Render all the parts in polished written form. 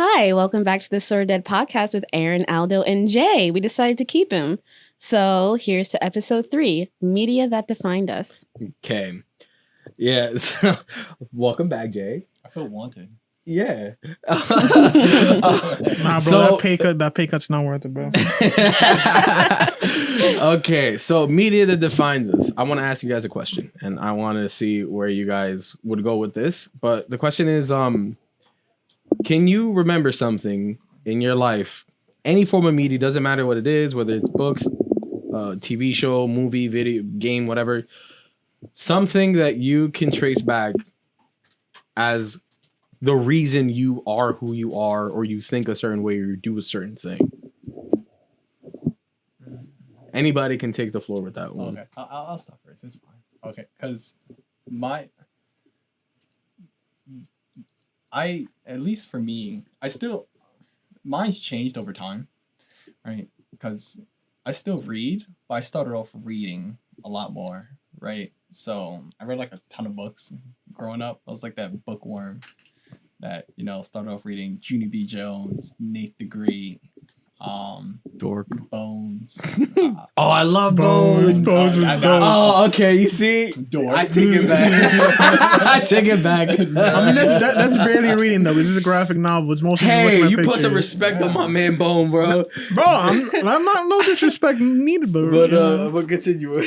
Hi, welcome back to the Sorta Dead podcast with Aaron, Aldo, and Jay. We decided to keep him. So here's to episode 3, Media That Defined Us. Okay. Yeah. So, welcome back, Jay. I feel wanted. Yeah. Nah, bro, that pay cut's not worth it, bro. Okay, so media that defines us. I want to ask you guys a question, and I want to see where you guys would go with this. But the question is, can you remember something in your life, any form of media, doesn't matter what it is, whether it's books, TV show, movie, video, game, whatever, something that you can trace back as the reason you are who you are, or you think a certain way, or you do a certain thing? Anybody can take the floor with that one. Okay, I'll stop first. It's fine. Okay, because at least for me, mine's changed over time, right? Because I still read, but I started off reading a lot more, right? So I read like a ton of books growing up. I was like that bookworm that, started off reading Junie B. Jones, Nate the Great, Dork. Bones. Oh, I love Bones. Bones was dope. Oh, okay. You see, Dork. I take it back. I take it back. I mean, that's barely reading though. This is a graphic novel. It's mostly Hey, just you looking at put some pictures. respect on my man Bone, bro. Bro, I'm not no disrespect needed, but But continue.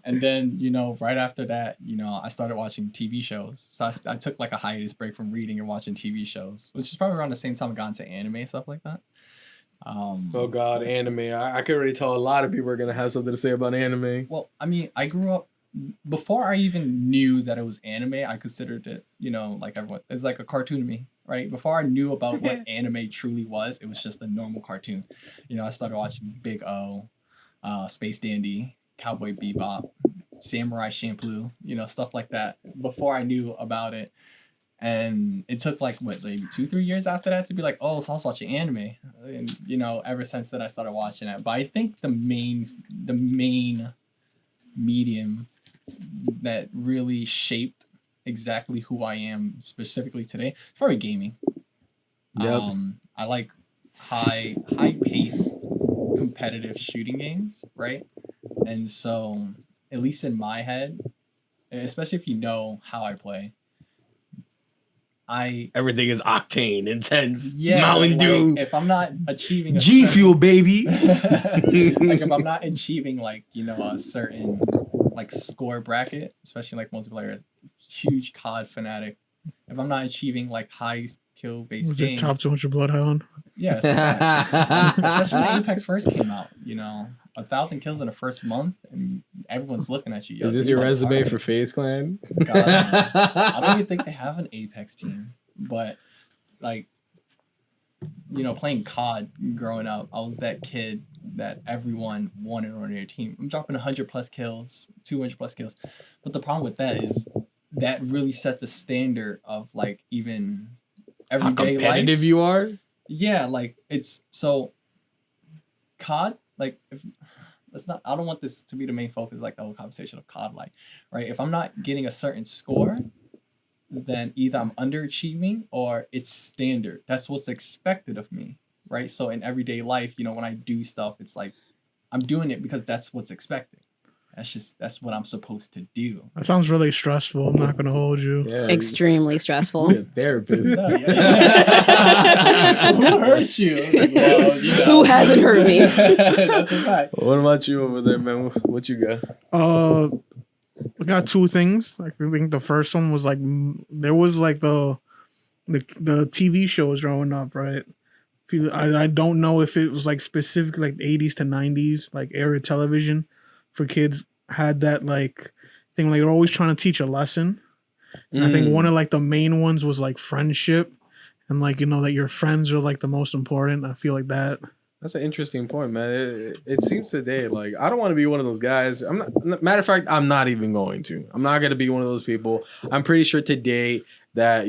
And then, right after that, I started watching TV shows. So I took like a hiatus break from reading and watching TV shows, which is probably around the same time I got into anime and stuff like that. Oh God, anime! I can already tell a lot of people are gonna have something to say about anime. Well, I mean, I grew up before I even knew that it was anime. I considered it, like everyone, it's like a cartoon to me, right? Before I knew about what anime truly was, it was just a normal cartoon. I started watching Big O, Space Dandy, Cowboy Bebop, Samurai Champloo, stuff like that. Before I knew about it. And it took like maybe 2-3 years after that to be like, oh, so I was watching anime, and ever since then I started watching it. But I think the main medium that really shaped exactly who I am specifically today is probably gaming. Yep. I like high paced competitive shooting games, right? And so at least in my head, especially if you know how I play, Everything is octane, intense, yeah, Mountain Dew, if I'm not achieving G Fuel, baby. like if I'm not achieving like a certain like score bracket, especially like multiplayer, huge COD fanatic. If I'm not achieving like high kill based was it games, top 200 Bloodhound? yeah, especially when Apex first came out, 1,000 kills in the first month, and everyone's looking at you. Is this your resume for FaZe Clan? God, I don't even think they have an Apex team, but like, playing COD growing up, I was that kid that everyone wanted on their team. I'm dropping 100 plus kills, 200 plus kills, but the problem with that is that really set the standard of like even everyday How competitive life. you are? Yeah, like it's so COD. Like if let's not, I don't want this to be the main focus, like the whole conversation of COD, like, right? If I'm not getting a certain score, then either I'm underachieving or it's standard. That's what's expected of me, right? So in everyday life, when I do stuff, it's like I'm doing it because that's what's expected. That's what I'm supposed to do. That sounds really stressful. I'm not gonna hold you. Yeah, Extremely stressful. Be a therapist. Who hurt you? Like, well, Who hasn't hurt me? That's a fact. What about you over there, man? What you got? I got 2 things. I think the first one was like there was like the TV shows growing up, right? I don't know if it was like specific like 80s to 90s like era television for kids had that like thing, like they're always trying to teach a lesson. And I think one of like the main ones was like friendship, and like that your friends are like the most important. I feel like that. That's an interesting point, man. It seems today like I don't want to be one of those guys. I'm not. Matter of fact, I'm not even going to. I'm not going to be one of those people. I'm pretty sure today that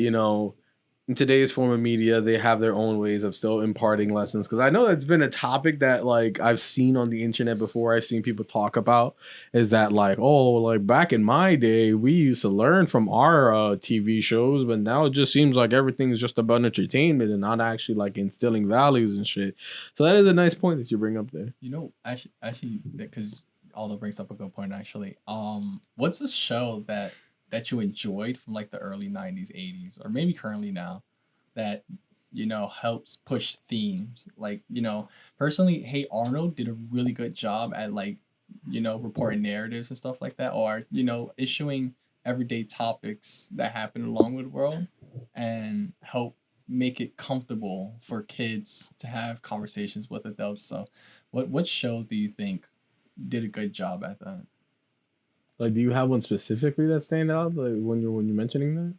in today's form of media, they have their own ways of still imparting lessons. Because I know that's been a topic that like I've seen on the internet before. I've seen people talk about is that like, oh, like back in my day, we used to learn from our TV shows, but now it just seems like everything's just about entertainment and not actually like instilling values and shit. So that is a nice point that you bring up there. You know, actually, because Aldo brings up a good point. Actually, what's a show that you enjoyed from like the early '90s, '80s, or maybe currently now, that helps push themes? Like, personally, Hey Arnold did a really good job at like reporting narratives and stuff like that, or issuing everyday topics that happen along with the world and help make it comfortable for kids to have conversations with adults. So what shows do you think did a good job at that? Like, do you have one specifically that stand out like when you're mentioning that?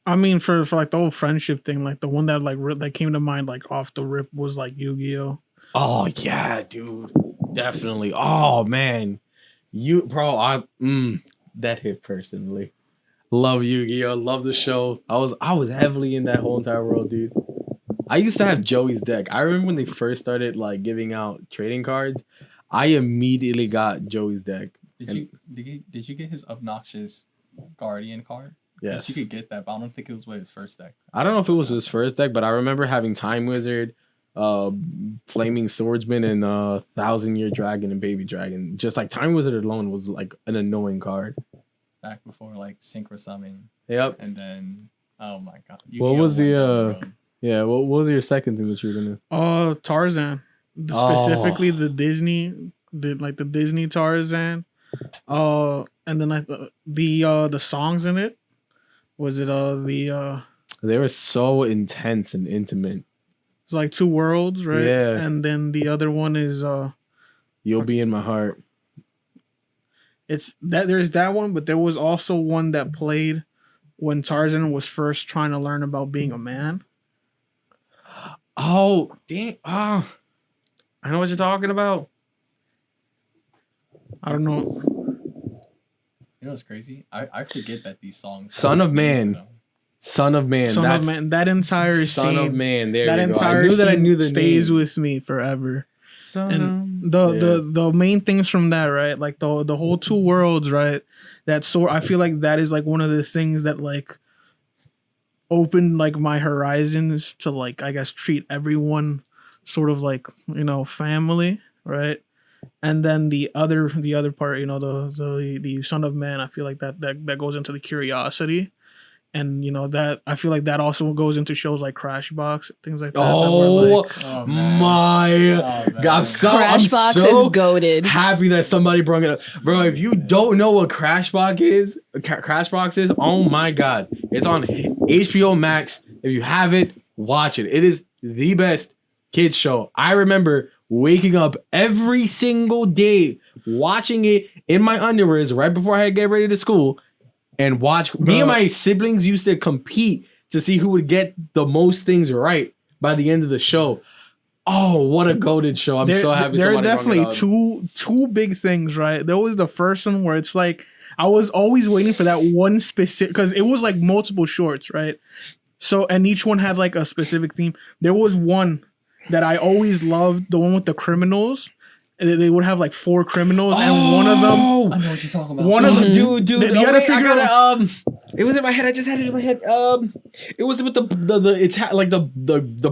I mean, for like the whole friendship thing, like the one that like that came to mind like off the rip was like Yu-Gi-Oh. Oh yeah, dude, definitely. Oh man, that hit personally. Love Yu-Gi-Oh, love the show. I was heavily in that whole entire world, dude. I used to have Joey's deck. I remember when they first started like giving out trading cards. I immediately got Joey's deck. Did you get his obnoxious Guardian card? Yes, you could get that, but I don't think it was with his first deck. I don't know if it was his first deck, but I remember having Time Wizard, Flaming Swordsman, and 1,000-Year Dragon and Baby Dragon. Just like Time Wizard alone was like an annoying card. Back before like Synchro Summon. Yep. And then, oh my god. What was the what was your second thing that you were gonna? Tarzan. Specifically the Disney, the Disney Tarzan. And then like the songs in it. Was it They were so intense and intimate. It's like Two Worlds, right? Yeah. And then the other one is You'll Be in My Heart. It's that there's that one, but there was also one that played when Tarzan was first trying to learn about being a man. Oh, dang. Oh, I know what you're talking about. I don't know. You know what's crazy? I forget that these songs. Son of Man. Son of Man. Son of Man. That entire Son scene, of Man. There that you go. entire I knew that I scene knew the stays name. with me forever. And Yeah. the main things from that, right? Like the whole Two Worlds, right? I feel like that is like one of the things that like opened like my horizons to like, I guess, treat everyone sort of like, family, right? And then the other part, the Son of Man, I feel like that goes into the curiosity. And that I feel like that also goes into shows like Crashbox, things like that. Oh, Oh, man. my God! I'm so Crashbox is goated. happy that somebody brought it up, bro. If you don't know what Crashbox is, oh my God, it's on HBO Max. If you have it, watch it. It is the best kids show. I remember waking up every single day watching it in my underwears right before I had to get ready to school. And watch. Me and my siblings used to compete to see who would get the most things right by the end of the show. Oh, what a goated show! I'm so happy. There are somebody definitely brought it up. two big things, right? There was the first one where it's like I was always waiting for that one specific, because it was like multiple shorts, right? So and each one had like a specific theme. There was one that I always loved, the one with the criminals. They would have like 4 criminals, and one of them. I know what you're talking about. One of them, dude. You gotta figure out. It was in my head. I just had it in my head. It was with the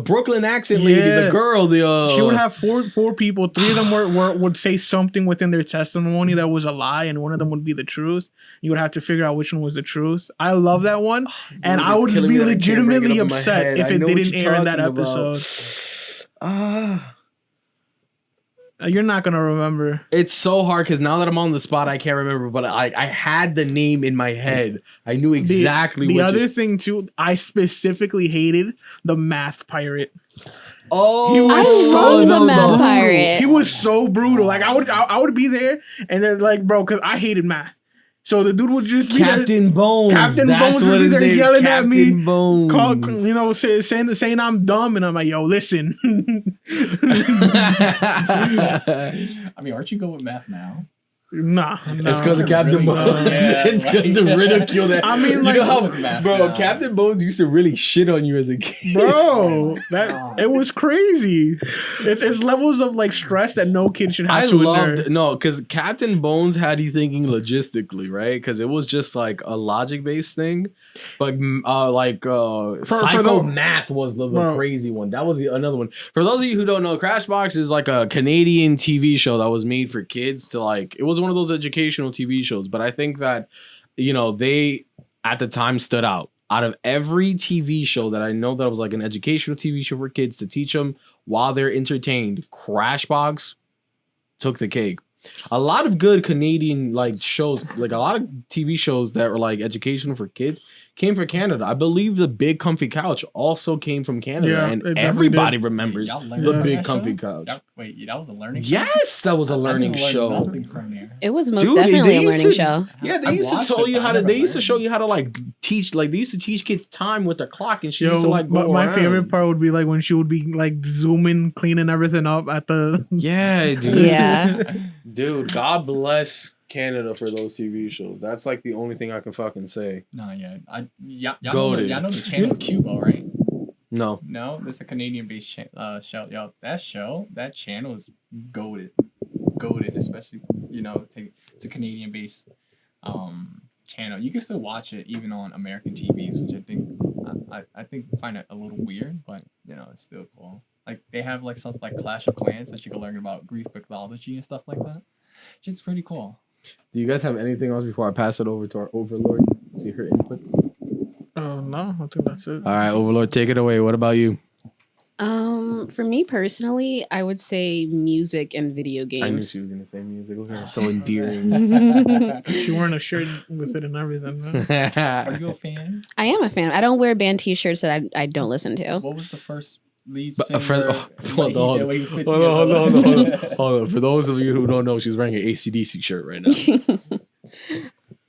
Brooklyn accent lady, the girl. She would have four people. 3 of them would say something within their testimony that was a lie, and one of them would be the truth. You would have to figure out which one was the truth. I love that one, and I would be legitimately upset if it didn't air in that episode. You're not gonna remember. It's so hard because now that I'm on the spot, I can't remember. But I had the name in my head. I knew exactly. The other thing too, I specifically hated the math pirate. Oh, he was I love the math pirate. He was so brutal. Like I would be there, and then like, bro, because I hated math. So the dude would just be Captain Bones. Captain That's Bones would be there yelling at me, Bones. saying I'm dumb, and I'm like, yo, listen. I mean, aren't you good with math now? Nah, It's because of Captain Really? Bones. Yeah, It's because like- the ridicule that. I mean, you like- know how, Math bro, now. Captain Bones used to really shit on you as a kid. bro, Oh my that God. it was crazy. It's levels of like stress that no kid should have I to loved endure. no, because Captain Bones had you thinking logistically, right? Because it was just like a logic based thing, but psycho the- math was the Bro. crazy one. That was another one. For those of you who don't know, Crashbox is like a Canadian TV show that was made for kids to like. It was one of those educational TV shows, but I think that they at the time stood out. Out of every TV show that I know that was like an educational TV show for kids to teach them while they're entertained, Crashbox took the cake. A lot of good Canadian like shows, like a lot of TV shows that were like educational for kids came from Canada. I believe the Big Comfy Couch also came from Canada, Yeah, and it definitely everybody did. remembers Y'all learned the from Big that Comfy show? Couch. That was a learning show? Yes, that was a I learning didn't learn show. Nothing from there. It was most Dude, definitely a used learning to- show. Yeah, they I used to watched tell it, you but how I to. never They used to learned. show you how to like teach. Like they used to teach kids time with the clock, and she used to Yo, like but go my around. favorite part would be like when she would be like zooming, cleaning everything up at the. Yeah, dude. Yeah. Dude, God bless Canada for those TV shows. That's like the only thing I can fucking say. No, yeah. Y'all Goated. know the channel Cubo, right? No. No, this is a Canadian-based show. Yo, that channel is goated, especially it's a Canadian-based channel. You can still watch it even on American TVs, which I think find it a little weird, but it's still cool. Like they have like something like Clash of Clans that you can learn about Greek mythology and stuff like that. It's pretty cool. Do you guys have anything else before I pass it over to our Overlord? See her input. Oh no, I think that's it. All right, Overlord, take it away. What about you? For me personally, I would say music and video games. I knew she was gonna say music. Look at her, so endearing. She wearing a shirt with it and everything. Man. Are you a fan? I am a fan. I don't wear band T-shirts that I don't listen to. What was the first lead But singer? a friend- what hold on, he did when he was 15 Hold years on, old? hold on. For those of you who don't know, she's wearing an AC/DC shirt right now.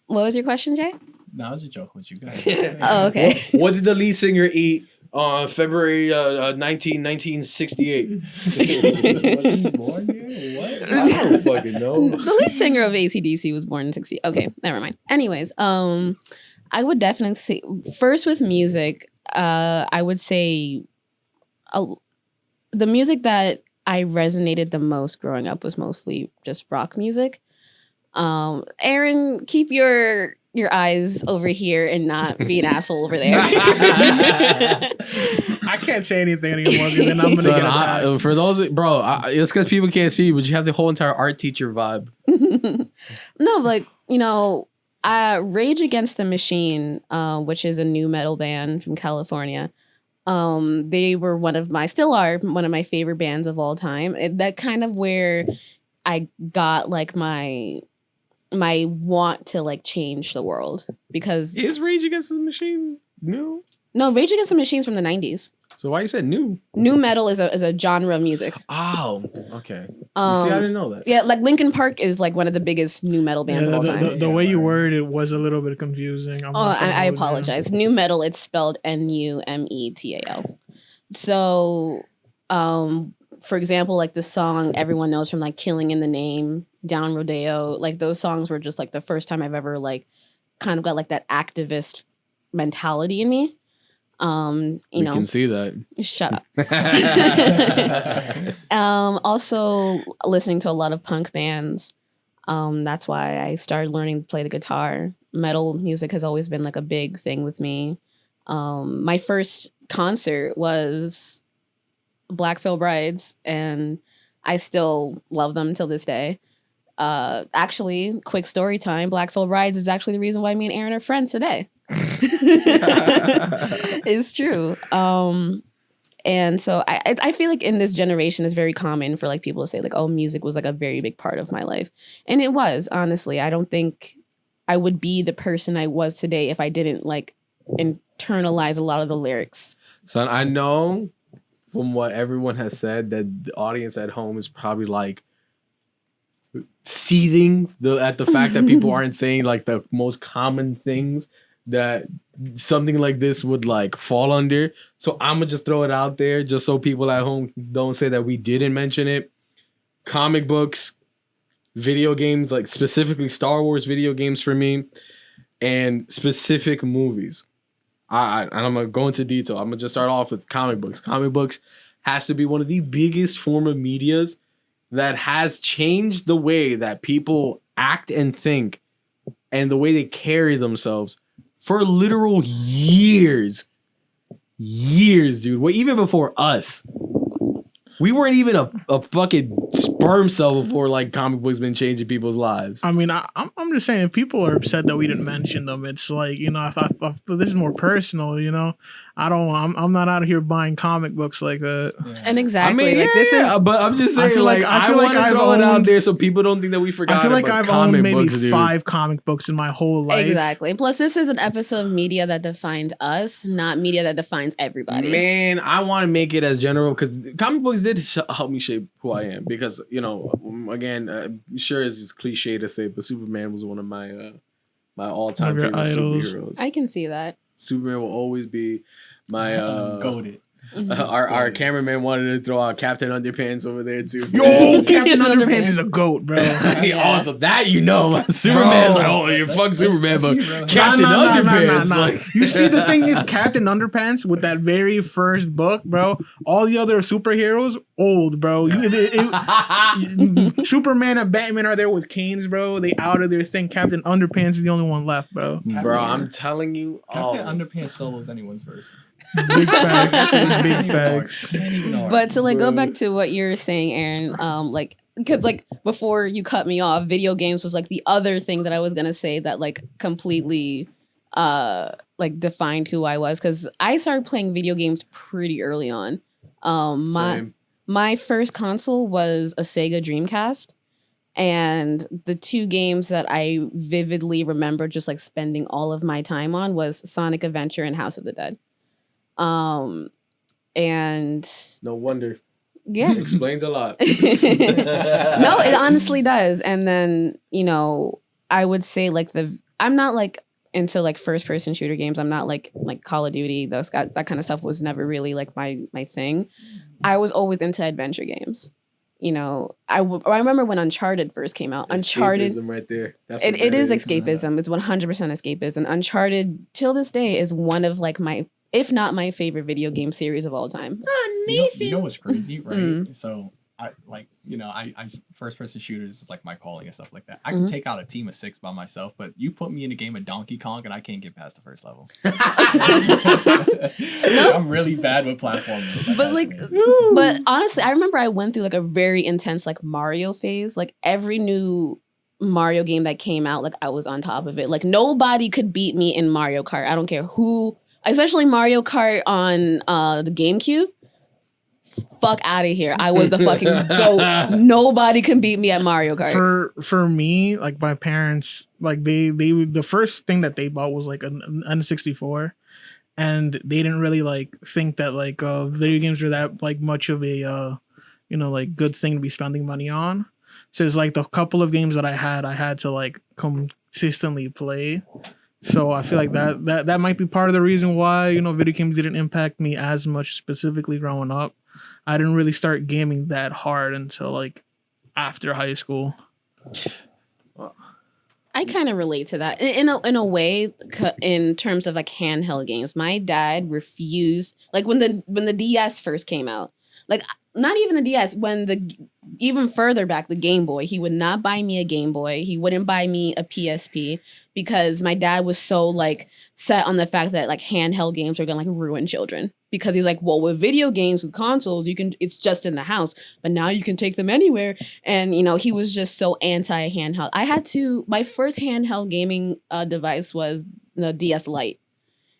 What was your question, Jay? No, I was just joking with you guys. Oh, okay. What did the lead singer eat on February 1968? Was he born here? What? I don't fucking know. The lead singer of AC/DC was born in 60. Okay, never mind. Anyways, I would definitely say first with music, I would say the music that I resonated the most growing up was mostly just rock music. Aaron, keep your eyes over here and not be an asshole over there. I can't say anything anymore because then I'm gonna Son, get attacked. for those, it's because people can't see you, but you have the whole entire art teacher vibe. No, like, Rage Against the Machine, which is a new metal band from California. They were still are one of my favorite bands of all time. That kind of where I got like my want to like change the world because Is Rage Against the Machine new? no, Rage Against the Machine's from the 90s. So why you said new? New metal is a genre of music. Oh, okay. You see, I didn't know that. Yeah, like Linkin Park is like one of the biggest new metal bands Yeah, of all time. the way you worded it was a little bit confusing. I'm Oh, not gonna I hold you. apologize. New metal, it's spelled Numetal. So, for example, like the song everyone knows from like Killing in the Name, Down Rodeo, like those songs were just like the first time I've ever like kind of got like that activist mentality in me. You We know, can see that. shut up. Also listening to a lot of punk bands. That's why I started learning to play the guitar. Metal music has always been like a big thing with me. My first concert was Black Veil Brides, and I still love them till this day. Actually, quick story time. Black Veil Brides is actually the reason why me and Aaron are friends today. It's true. And so I feel like in this generation it's very common for like people to say like, oh, music was like a very big part of my life. And it was, honestly. I don't think I would be the person I was today if I didn't like internalize a lot of the lyrics. Son, I know from what everyone has said that the audience at home is probably like seething at the fact that people aren't saying like the most common things that something like this would like fall under. So I'm gonna just throw it out there just so people at home don't say that we didn't mention it. Comic books, video games, like specifically Star Wars video games for me, and specific movies. And I'm gonna go into detail. I'm gonna just start off with comic books. Comic books has to be one of the biggest form of medias that has changed the way that people act and think and the way they carry themselves for literal years. Years, dude. Well, even before us. We weren't even a fucking sperm cell before like comic books been changing people's lives. I mean, I'm just saying, if people are upset that we didn't mention them, it's like, you know, if this is more personal, you know, I'm not out here buying comic books like that. Yeah. And exactly, I mean, like this is. but I'm just saying, I feel like I want to I've throw it out owned- there so people don't think that we forgot. I feel like about I've owned comic maybe books, dude. 5 comic books in my whole life. Exactly. Plus, this is an episode of media that defines us, not media that defines everybody. Man, I want to make it as general because comic books did help me shape who I am. Because, you know, again, sure it's cliche to say, but Superman was one of my my all-time One of favorite your idols. superheroes. I can see that. Superman will always be my goated. our cameraman wanted to throw out Captain Underpants over there too. Yo, Captain Underpants. Underpants is a goat, bro. All of that, you know, Superman's like, oh, you fuck Superman, but Captain Underpants, like, You see, the thing is, Captain Underpants with that very first book, bro. All the other superheroes, old, bro. Superman and Batman are there with canes, bro. They out of their thing. Captain Underpants is the only one left, bro. bro, I'm telling you, Captain Underpants solos anyone's versus. Big facts. Big facts. But to like go Bro. back to what you're saying, Aaron, like because like before you cut me off, video games was like the other thing that I was gonna say that like completely like defined who I was, because I started playing video games pretty early on. Same. My first console was a Sega Dreamcast. And the 2 games that I vividly remember just like spending all of my time on was Sonic Adventure and House of the Dead. And No wonder. yeah. Explains a lot. No, it honestly does. And then, you know, I would say like I'm not like into like first person shooter games. I'm not like Call of Duty. That kind of stuff was never really like my thing. I was always into adventure games. You know, I remember when Uncharted first came out. Uncharted, Escapism right there. That's it what that is escapism. It's 100% escapism. Uncharted till this day is one of like my, if not my favorite video game series of all time. You know what's crazy, right? Mm. So I first person shooters is like my calling and stuff like that. I can take out a team of 6 by myself, but you put me in a game of Donkey Kong and I can't get past the first level. I'm really bad with platformers. But honestly, I remember I went through like a very intense like Mario phase. Like every new Mario game that came out, like I was on top of it. Like nobody could beat me in Mario Kart. I don't care who, especially Mario Kart on the GameCube. Fuck out of here. I was the fucking GOAT. Nobody can beat me at Mario Kart. For me, like my parents, like they the first thing that they bought was like an N64, and they didn't really like think that like video games were that like much of a you know, like good thing to be spending money on. So it's like the couple of games that I had to like consistently play. So I feel like that might be part of the reason why, you know, video games didn't impact me as much specifically growing up. I didn't really start gaming that hard until like after high school. I kind of relate to that in a way, in terms of like handheld games. My dad refused, like when the DS first came out, like not even the DS, even further back, the Game Boy. He would not buy me a Game Boy. He wouldn't buy me a PSP because my dad was so like set on the fact that like handheld games are gonna like ruin children. Because he's like, well, with video games, with consoles, it's just in the house, but now you can take them anywhere. And, you know, he was just so anti-handheld. My first handheld gaming device was the DS Lite.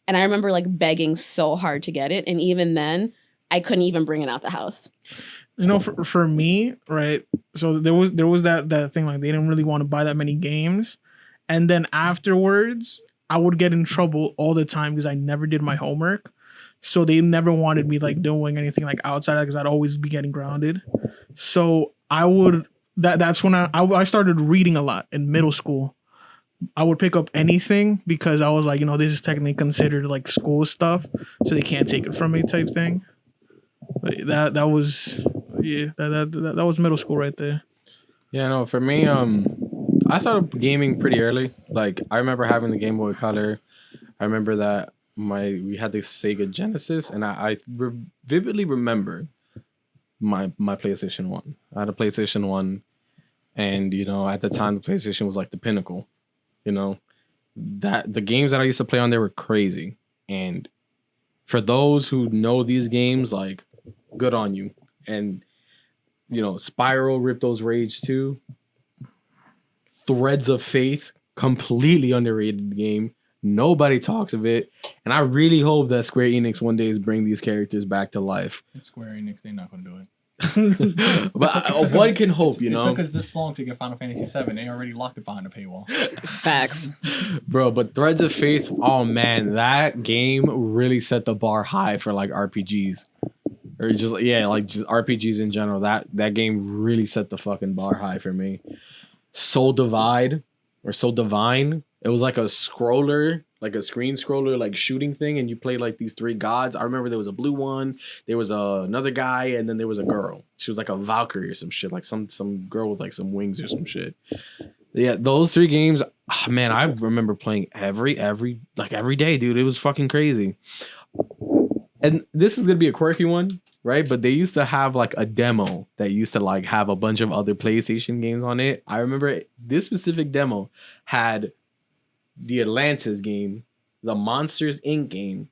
And I remember like begging so hard to get it. And even then, I couldn't even bring it out the house. You know, for me, right? So there was that thing, like they didn't really want to buy that many games. And then afterwards, I would get in trouble all the time because I never did my homework. So they never wanted me like doing anything like outside because I'd always be getting grounded. So I would that's when I started reading a lot in middle school. I would pick up anything because I was like, you know, this is technically considered like school stuff, so they can't take it from me type thing. But that was middle school right there. Yeah, no, for me, I started gaming pretty early. Like I remember having the Game Boy Color. I remember that we had the Sega Genesis, and vividly remember my PlayStation One. I had a PlayStation One, and at the time the PlayStation was like the pinnacle. You know that the games that I used to play on there were crazy, and for those who know these games, like good on you. And Spiral, Ripto's Rage 2, Threads of Faith, completely underrated game. Nobody talks of it, and I really hope that Square Enix one day is bring these characters back to life. It's Square Enix, they're not gonna do it. But one can hope, It took us this long to get Final Fantasy VII. They already locked it behind a paywall. Facts. Bro, but Threads of Faith, oh man, that game really set the bar high for like RPGs. Or just just RPGs in general. That game really set the fucking bar high for me. Soul Divide or Soul Divine. It was like a scroller, like a screen scroller, like shooting thing, and you play like these three gods. I remember there was a blue one, there was another guy, and then there was a girl. She was like a Valkyrie or some shit, like some girl with like some wings or some shit. Yeah, those three games, man, I remember playing every day, dude. It was fucking crazy. And this is gonna be a quirky one, right? But they used to have like a demo that used to like have a bunch of other PlayStation games on it. I remember this specific demo had the Atlantis game, the Monsters Inc. game,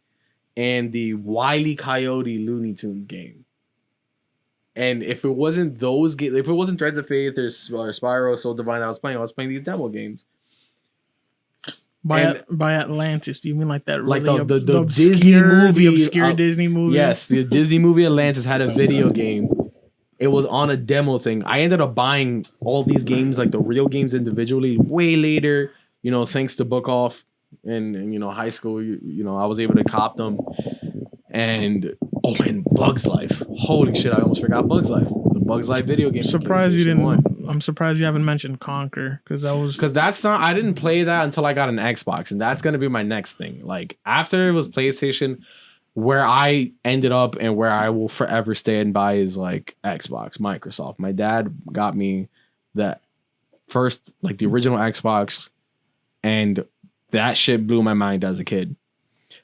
and the Wile E. Coyote Looney Tunes game. And if it wasn't those games, if it wasn't Threads of Faith or Spyro, Soul Divine, I was playing these demo games. By Atlantis, do you mean like that? Like really the Disney movie, the obscure Disney movie? Yes, the Disney movie Atlantis had a video game. It was on a demo thing. I ended up buying all these games, like the real games individually, way later. Thanks to Book Off and high school. I was able to cop them. And Bugs Life. Holy shit! I almost forgot Bugs Life. The Bugs Life video game. I'm surprised you haven't mentioned Conquer because that's not. I didn't play that until I got an Xbox, and that's gonna be my next thing. Like after it was PlayStation, where I ended up and where I will forever stand by is like Xbox, Microsoft. My dad got me the first, like the original Xbox, and that shit blew my mind as a kid.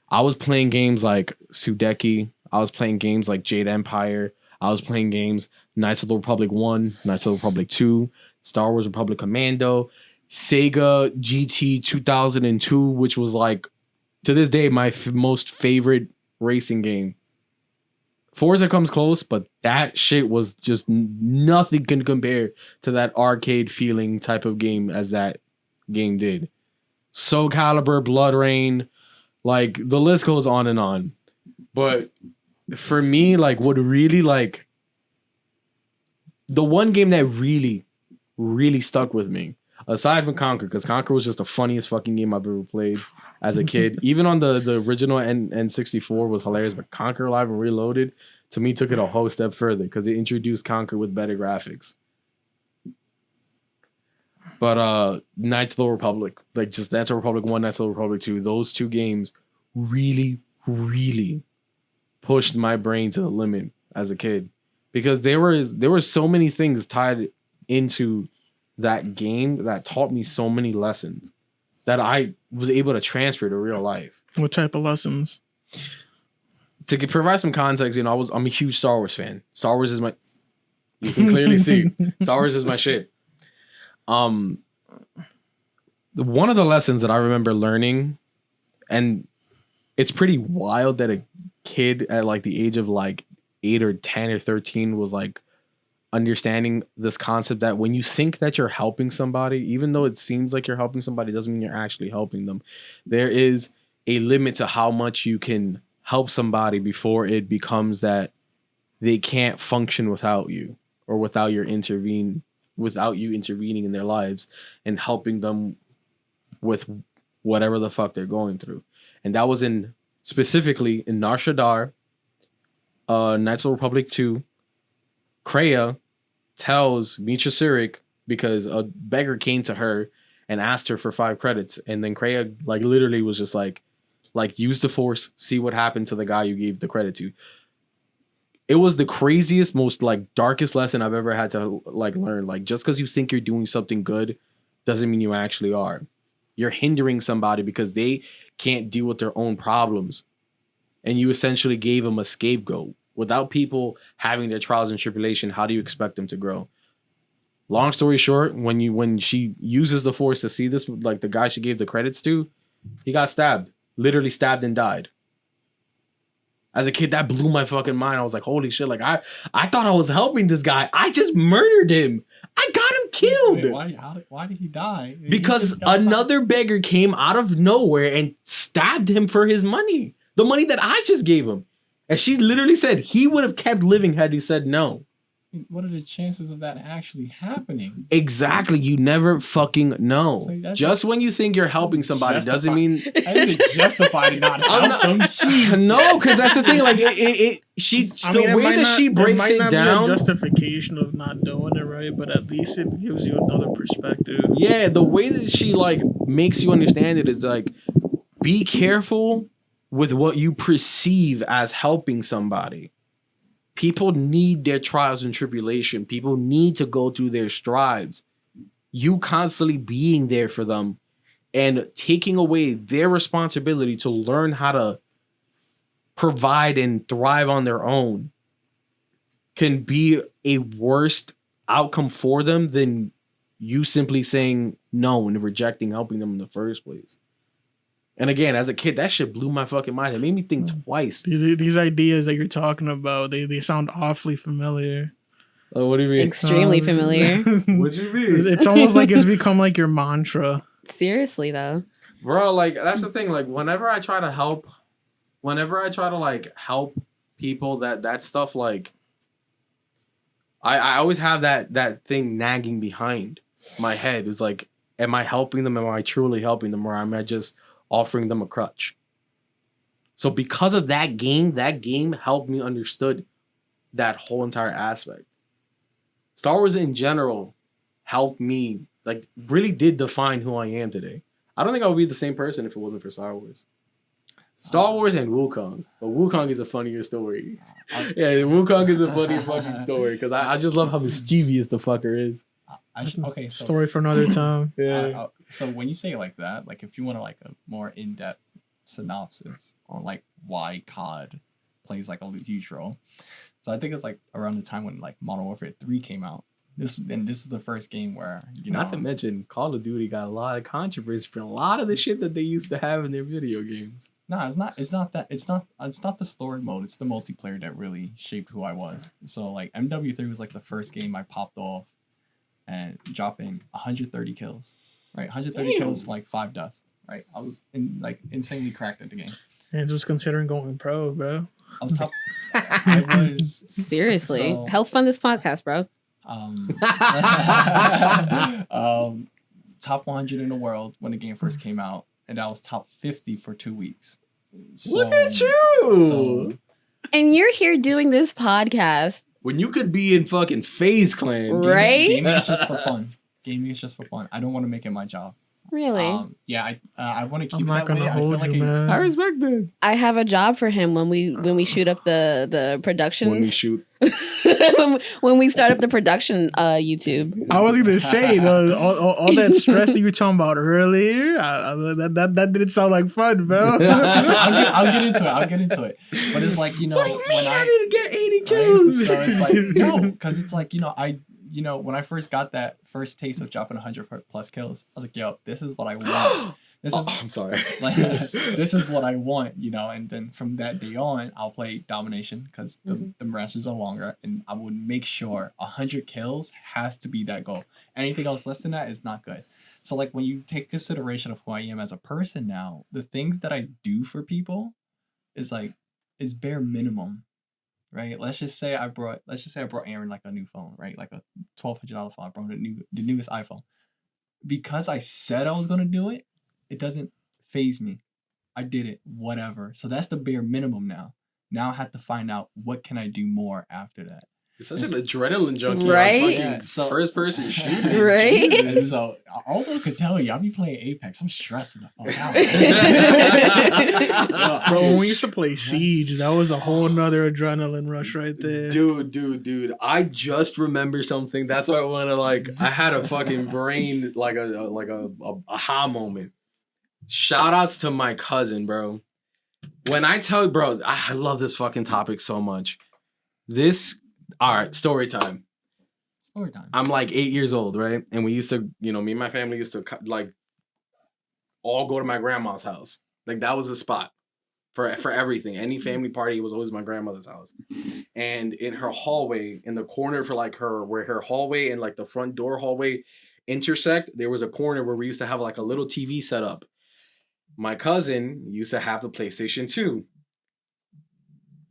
I was playing games like Sudeki. I was playing games like Jade Empire. I was playing games Knights of the Republic 1, Knights of the Republic 2, Star Wars Republic Commando, Sega GT 2002, which was like, to this day, my most favorite racing game. Forza comes close, but that shit was just nothing can compare to that arcade feeling type of game as that game did. Soul Calibur, Blood Rain, like the list goes on and on. But for me, like what really like the one game that really, really stuck with me, aside from Conquer, because Conquer was just the funniest fucking game I've ever played as a kid. Even on the original N64 was hilarious, but Conquer Live and Reloaded to me took it a whole step further because it introduced Conquer with better graphics. But Knights of the Republic, like just Knights of the Republic 1, Knights of the Republic 2, those two games really, really pushed my brain to the limit as a kid. Because there were so many things tied into that game that taught me so many lessons that I was able to transfer to real life. What type of lessons? To provide some context, I'm a huge Star Wars fan. Star Wars is my, you can clearly see, Star Wars is my shit. One of the lessons that I remember learning, and it's pretty wild that a kid at like the age of like 8 or 10 or 13 was like understanding this concept that when you think that you're helping somebody, even though it seems like you're helping somebody, doesn't mean you're actually helping them. There is a limit to how much you can help somebody before it becomes that they can't function without you or without you intervening in their lives and helping them with whatever the fuck they're going through. And that was specifically in Nar Shaddaa, Knights of the Republic 2. Kreia tells Mitra Surik because a beggar came to her and asked her for 5 credits, and then Kreia like literally was just like use the Force, see what happened to the guy you gave the credit to. It was the craziest, most like darkest lesson I've ever had to like learn. Like, just because you think you're doing something good doesn't mean you actually are. You're hindering somebody because they can't deal with their own problems. And you essentially gave them a scapegoat. Without people having their trials and tribulation, how do you expect them to grow? Long story short, when she uses the force to see this, like the guy she gave the credits to, he got stabbed. Literally stabbed and died. As a kid, that blew my fucking mind. I was like, holy shit, like I thought I was helping this guy. I just murdered him. I got him killed. Wait, why did he die? Because another beggar came out of nowhere and stabbed him for his money. The money that I just gave him. And she literally said he would have kept living had he said no. What are the chances of that actually happening? Exactly. You never fucking know. So just when you think you're helping somebody doesn't mean... I didn't justify to not help them. Jeez. No, because that's the thing. Like, the way that she breaks it down... Be a justification of not doing it, right? But at least it gives you another perspective. Yeah, the way that she, like, makes you understand it is, like, be careful with what you perceive as helping somebody. People need their trials and tribulation. People need to go through their strides. You constantly being there for them and taking away their responsibility to learn how to provide and thrive on their own can be a worse outcome for them than you simply saying no and rejecting helping them in the first place. And again, as a kid, that shit blew my fucking mind. It made me think twice. These ideas that you're talking about, they sound awfully familiar. Oh, what do you mean? Extremely familiar. What you mean? It's almost like it's become like your mantra. Seriously, though. Bro, like, that's the thing. Like, whenever I try to like help people, that stuff, like, I always have that thing nagging behind my head. Is like, am I helping them? Am I truly helping them? Or am I just offering them a crutch? So because of that game helped me understood that whole entire aspect. Star Wars in general helped me, like, really did define who I am today. I don't think I would be the same person if it wasn't for Star Wars. Star Wars and Wukong. But Wukong is a funnier story. Yeah, Wukong is a funny fucking story because I just love how mischievous the fucker is. Okay, so Story for another time. Yeah. So when you say it like that, like if you want to like a more in-depth synopsis on like why COD plays like a huge role. So I think it's like around the time when like Modern Warfare 3 came out. This is the first game where, you know, Not to mention Call of Duty got a lot of controversy for a lot of the shit that they used to have in their video games. No, it's not the story mode, it's the multiplayer that really shaped who I was. So like MW3 was like the first game I popped off and dropping 130 kills. Right? 130 kills, like 5 deaths. Right? I was insanely cracked at the game. And just considering going pro, bro. I was top. I was Seriously. So- Help fund this podcast, bro. Top 100 in the world when the game first came out, and I was top 50 for 2 weeks. So, Look at you! So, And you're here doing this podcast, When you could be in fucking FaZe Clan. right? gaming is just for fun. Gaming is just for fun. I don't want to make it my job. Really? Yeah, I want to keep I'm it not that way. gonna I feel hold like you, man. I respect that. I have a job for him when we shoot up the productions. When we shoot. when we start up the production YouTube. I was gonna say all that stress that you were talking about earlier. That didn't sound like fun, bro. I'll get into it. But it's like, you know, when I didn't get 80 kills. So it's like, no, because it's like, you know, when I first got that first taste of dropping 100 plus kills, I was like, yo, this is what I want. This is I'm sorry. like this is what I want, you know. And then from that day on, I'll play domination because the matches are longer, and I would make sure 100 kills has to be that goal. Anything else less than that is not good. So like when you take consideration of who I am as a person now, the things that I do for people is bare minimum. Right. Let's just say I brought Aaron like a new phone, right? Like a $1,200 phone. I brought the newest iPhone. Because I said I was gonna do it, it doesn't faze me. I did it, whatever. So that's the bare minimum now. Now I have to find out what can I do more after that. You're such an adrenaline junkie, Right? on fucking Yeah, so- first person shooters. Right? And so Aldo could tell you, I'll be playing Apex. I'm stressing the fuck out. Bro, when we used to play Siege, that was a whole nother adrenaline rush right there. Dude. I just remember something. That's why I want to I had a fucking brain, like a aha moment. Shout outs to my cousin, bro. When I tell you, bro, I love this fucking topic so much. All right, story time. Story time. I'm like 8 years old, right? And we used to, me and my family used to all go to my grandma's house. Like that was the spot for everything. Any family party was always my grandmother's house. And in her hallway, in the corner for where her hallway and the front door hallway intersect, there was a corner where we used to have a little TV set up. My cousin used to have the PlayStation 2.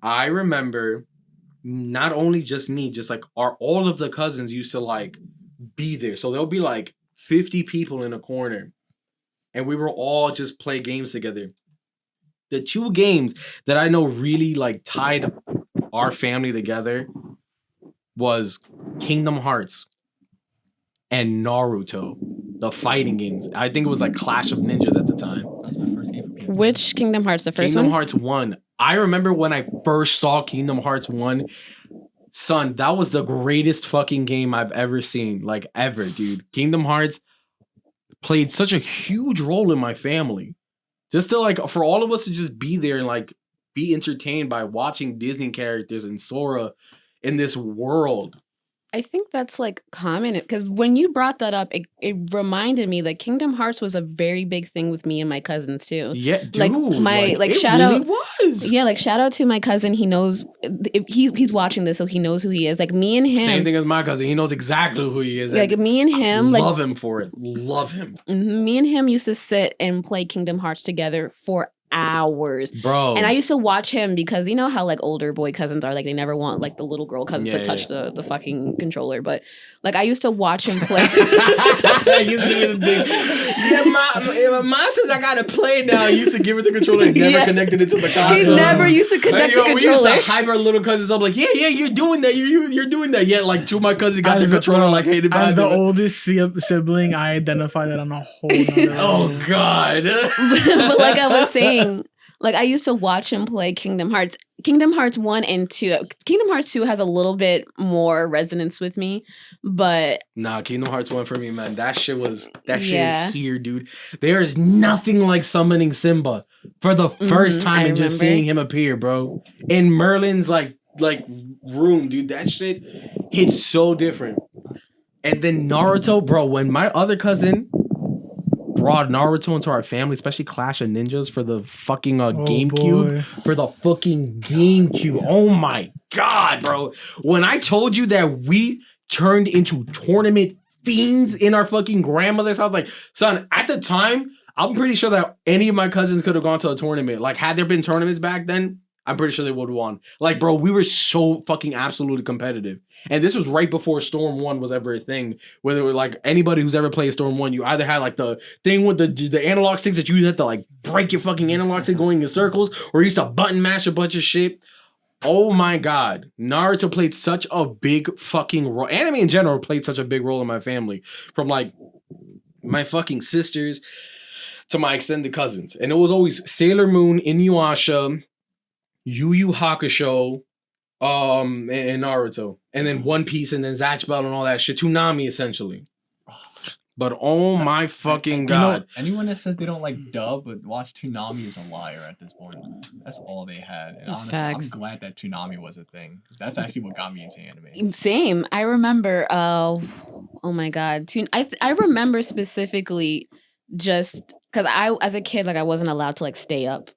I remember not only just me, just all of the cousins used to be there. So there'll be 50 people in a corner. And we were all just play games together. The two games that I know really tied our family together was Kingdom Hearts and Naruto, the fighting games. I think it was Clash of Ninjas at the time. That was my first game for PS2. Which Kingdom Hearts? The first Kingdom one? Hearts 1. I remember when I first saw Kingdom Hearts 1, son, that was the greatest fucking game I've ever seen. Ever, dude. Kingdom Hearts played such a huge role in my family. Just to for all of us to just be there and be entertained by watching Disney characters and Sora in this world. I think that's common because when you brought that up, it reminded me that Kingdom Hearts was a very big thing with me and my cousins too. Yeah, dude. It shout really out was. Yeah, shout out to my cousin. He knows if he's watching this, so he knows who he is. Me and him. Same thing as my cousin. He knows exactly who he is. Me and him, love him for it. Love him. Me and him used to sit and play Kingdom Hearts together for hours, bro. And I used to watch him because you know how older boy cousins are, they never want the little girl cousins to touch the fucking controller. But I used to watch him play. I used to be the thing. Yeah, my mom says I gotta play now. I used to give her the controller and never connected it to the console. He never used to connect the controller. We used to hype our little cousins up yeah, you're doing that. You're doing that. Yet two of my cousins got the controller hated by as the oldest sibling, I identify that on a whole nother Oh God. But I was saying, I used to watch him play Kingdom Hearts. Kingdom Hearts 1 and 2. Kingdom Hearts 2 has a little bit more resonance with me, but nah, Kingdom Hearts 1 for me, man. That shit is here, dude. There is nothing like summoning Simba for the first time and just seeing him appear, bro. In Merlin's room, dude. That shit hits so different. And then Naruto, bro, when my other cousin brought Naruto into our family, especially Clash of Ninjas for the fucking GameCube. Boy. For the fucking GameCube. Oh my God, bro. When I told you that we turned into tournament fiends in our fucking grandmother's house, son, at the time, I'm pretty sure that any of my cousins could have gone to a tournament. Had there been tournaments back then, I'm pretty sure they would have won. Bro, we were so fucking absolutely competitive. And this was right before Storm 1 was ever a thing. Whether it was anybody who's ever played Storm 1, you either had the thing with the analog sticks that you had to break your fucking analog stick going in circles, or you used to button mash a bunch of shit. Oh my God. Naruto played such a big fucking role. Anime in general played such a big role in my family. From my fucking sisters to my extended cousins. And it was always Sailor Moon, Inuyasha, Yu Yu Hakusho, and Naruto, and then One Piece, and then Zatch Bell and all that shit. Toonami, essentially. But oh my fucking God. Anyone that says they don't like dub but watch Toonami is a liar at this point. That's all they had. And honestly, I'm glad that Toonami was a thing. That's actually what got me into anime. Same. I remember, oh my God. I remember specifically just because as a kid, I wasn't allowed to stay up.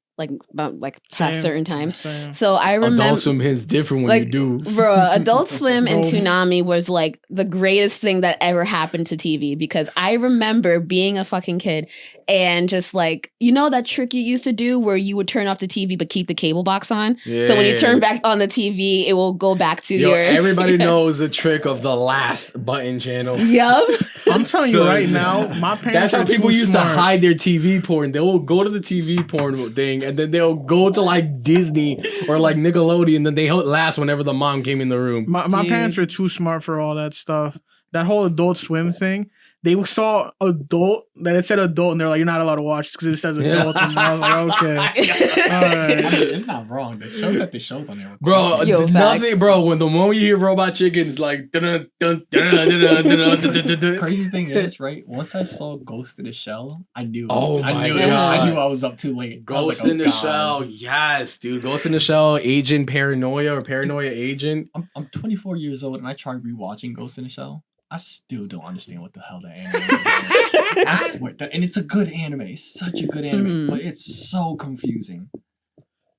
Past certain times. Same. So I remember Adult Swim hits different when you do. Bro, Adult Swim and Toonami was the greatest thing that ever happened to TV because I remember being a fucking kid and just that trick you used to do where you would turn off the TV but keep the cable box on. Yeah. So when you turn back on the TV, it will go back to your. Everybody knows the trick of the last button channel. Yup. I'm telling you right now, my parents. That's how people used to hide their TV porn. They will go to the TV porn thing and then they'll go to like Disney or like Nickelodeon, then they last whenever the mom came in the room. My parents were too smart for all that stuff. That whole Adult Swim thing, they saw adult, that it said adult, and they're like, you're not allowed to watch because it says adult. And I was like, okay. All I right. mean, it's not wrong. The shows that they showed on there were Bro, Yo, nothing, facts. bro. When the moment you hear Robot Chicken, it's like. Dun, dun, dun, dun, dun, dun, dun, dun, dun. Crazy thing is, right? Once I saw Ghost in the Shell, I knew. Oh my I God. knew I was up too late. I was Ghost like, in the God. Shell, yes, dude. Ghost in the Shell, Agent Paranoia or Paranoia Agent. I'm 24 years old and I tried rewatching Ghost in the Shell. I still don't understand what the hell that anime is. I swear, and it's a good anime. It's such a good anime, but it's so confusing.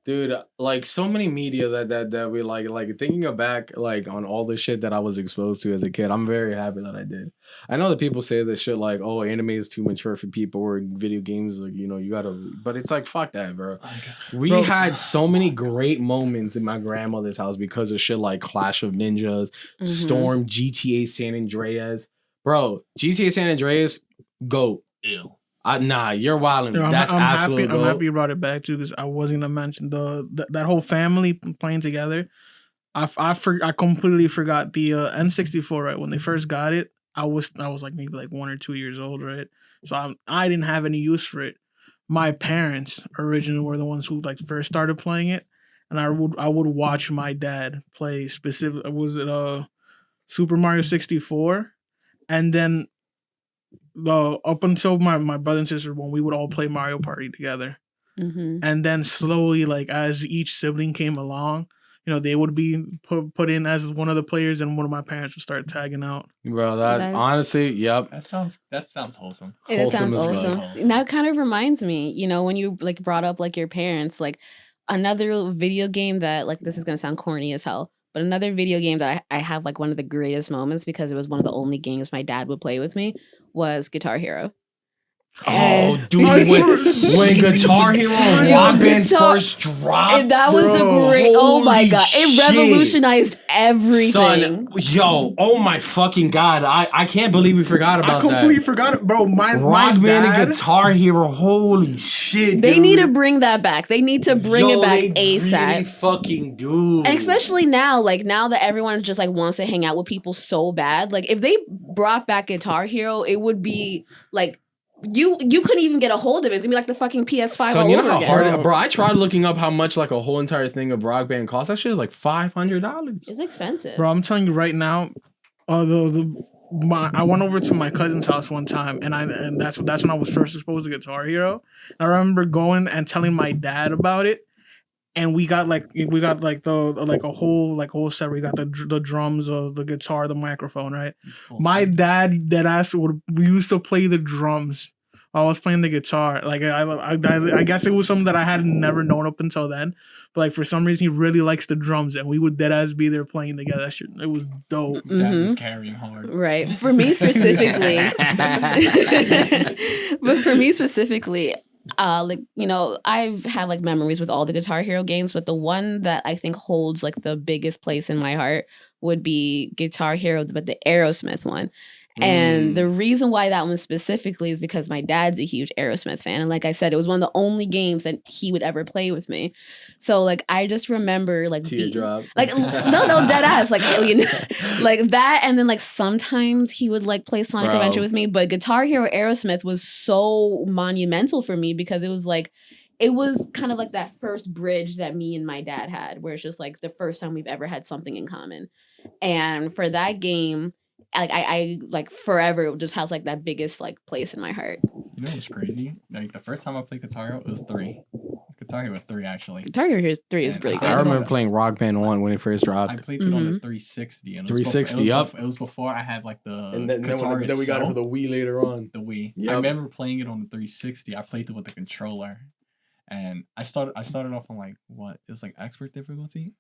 Dude, like so many media that we like thinking back like on all the shit that I was exposed to as a kid. I'm very happy that I did. I know that people say this shit like, oh, anime is too mature for people or video games, like, you know, you gotta, but it's like, fuck that, bro. We had so many great moments in my grandmother's house because of shit like Clash of Ninjas, Storm, GTA San Andreas. Bro, GTA San Andreas, GOAT. Ew. Nah, you're wilding. Yo, That's absolutely happy. I'm happy you brought it back too, because I wasn't gonna mention that whole family playing together. I completely forgot the N64. Right when they first got it, I was like maybe like 1 or 2 years old, right? So I didn't have any use for it. My parents originally were the ones who like first started playing it, and I would watch my dad play specific. Was it Super Mario 64, and then up until my brother and sister, when we would all play Mario Party together. And then slowly, like as each sibling came along, you know, they would be put in as one of the players, and one of my parents would start tagging out. Bro, honestly, yep. That sounds wholesome. It sounds Wholesome. awesome. That kind of reminds me, you know, when you like brought up like your parents, like another video game that, like, this is gonna sound corny as hell, but another video game that I have like one of the greatest moments because it was one of the only games my dad would play with me was Guitar Hero. Oh, dude, when Guitar Hero Rock Band first dropped, that was the great. Oh my god, it revolutionized everything. Son, yo, oh my fucking god, I can't believe we forgot about that. I completely forgot it, bro. My Rock Band dad, and Guitar Hero, holy shit, They dude. need to bring that back. They need to bring it back they ASAP. Really fucking do. And especially now, like now that everyone just like wants to hang out with people so bad, like if they brought back Guitar Hero, it would be like. You couldn't even get a hold of it. It's gonna be like the fucking PS5. Son, you know how again. hard, bro. I tried looking up how much like a whole entire thing of Rock Band costs. That shit is like $500. It's expensive, bro. I'm telling you right now, I went over to my cousin's house one time, and that's when I was first exposed to Guitar Hero. I remember going and telling my dad about it, and we got like a whole set. We got the drums, the guitar, the microphone, right? My dad we used to play the drums. I was playing the guitar. Like I guess it was something that I had never known up until then. But like for some reason he really likes the drums, and we would deadass be there playing together. That shit, it was dope. His dad was carrying hard. right? For me specifically, but for me specifically, like, you know, I've had like memories with all the Guitar Hero games, but the one that I think holds like the biggest place in my heart would be Guitar Hero, but the Aerosmith one. And the reason why that one specifically is because my dad's a huge Aerosmith fan. And like I said, it was one of the only games that he would ever play with me. So like I just remember like Teardrop. like no dead ass. Like, you know, like that, and then like sometimes he would like play Sonic Adventure with me. But Guitar Hero Aerosmith was so monumental for me because it was like it was kind of like that first bridge that me and my dad had, where it's just like the first time we've ever had something in common. And for that game, like I like forever it just has like that biggest like place in my heart. You know what's crazy? Like the first time I played Guitar Hero, it was 3. It's Guitar Hero 3 actually. Guitar Hero 3 is really good. I remember playing Rock Band 1 when it first dropped. I played it on the 360. And 360, it was before I had like the And then guitar we got it for the Wii later on. The Wii. Yep. I remember playing it on the 360. I played it with the controller, and I started off on like what? It was like expert difficulty.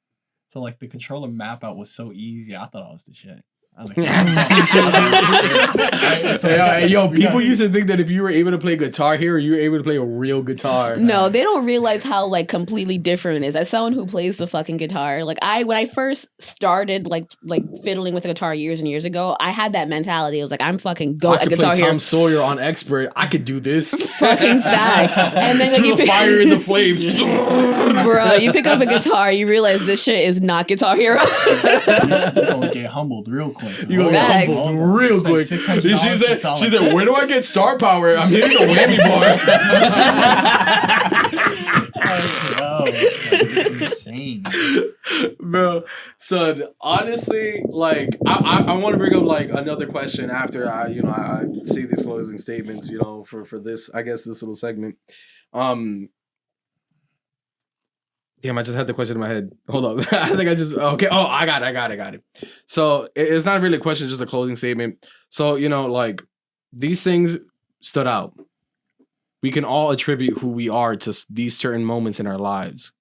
So like the controller map out was so easy. I thought I was the shit. I was like, Alright, so people used to think that if you were able to play Guitar Hero, you were able to play a real guitar. No, they don't realize how like completely different it is. As someone who plays the fucking guitar, like when I first started like fiddling with the guitar years and years ago, I had that mentality. It was like, I'm fucking I at could Guitar play Hero Tom Sawyer on Expert. I could do this. fucking facts. And then like, Do the fire in the flames. bro, you pick up a guitar, you realize this shit is not Guitar Hero. You're gonna get humbled real quick. You gonna Facts. get humbled real quick. She $600 said, where do I get star power? I'm hitting a whammy bar. This is insane. Bro, son, honestly, like I want to bring up like another question after I see these closing statements, for this, I guess, this little segment. Damn, I just had the question in my head. Hold up. I think I just okay. Oh, I got it. So it's not really a question, it's just a closing statement. So, like these things stood out. We can all attribute who we are to these certain moments in our lives.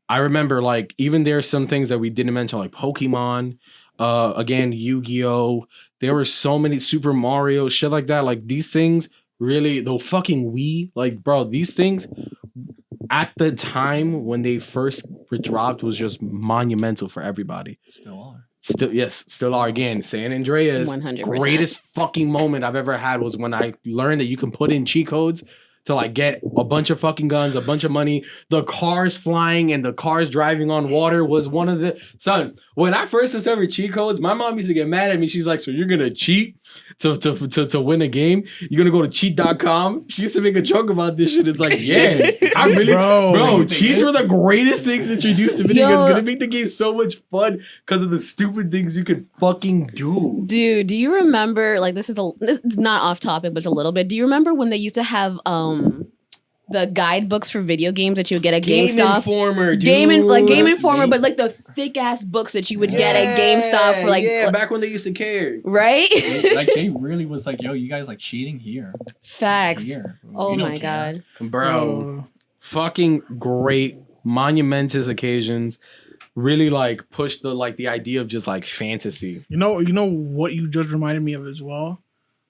I remember, like, even there's some things that we didn't mention, like Pokemon, again, Yu-Gi-Oh! There were so many, Super Mario, shit like that. Like, these things really, the fucking Wii, like, bro, these things at the time when they first were dropped was just monumental for everybody. Still are. Still are. Again, San Andreas, 100%. greatest fucking moment I've ever had was when I learned that you can put in cheat codes to like get a bunch of fucking guns, a bunch of money. The cars flying and the cars driving on water was one of the... Son, when I first discovered cheat codes, my mom used to get mad at me. She's like, so you're gonna cheat to win a game? You're gonna go to cheat.com? She used to make a joke about this shit. It's like, yeah, I really... Bro, cheats were the greatest things introduced to video games. Gonna make the game so much fun because of the stupid things you could fucking do. Dude, do you remember, like, this is not off topic, but it's a little bit. Do you remember when they used to have the guidebooks for video games that you would get at GameStop? Game Informer, dude. Game Informer, but like the thick ass books that you would get at GameStop for like... back when they used to care. Right? Like, they really was like, yo, you guys like cheating here. Facts. Here. Oh We don't my care. God. Bro, fucking great, monumentous occasions. Really like push the idea of just like fantasy. You know what you just reminded me of as well?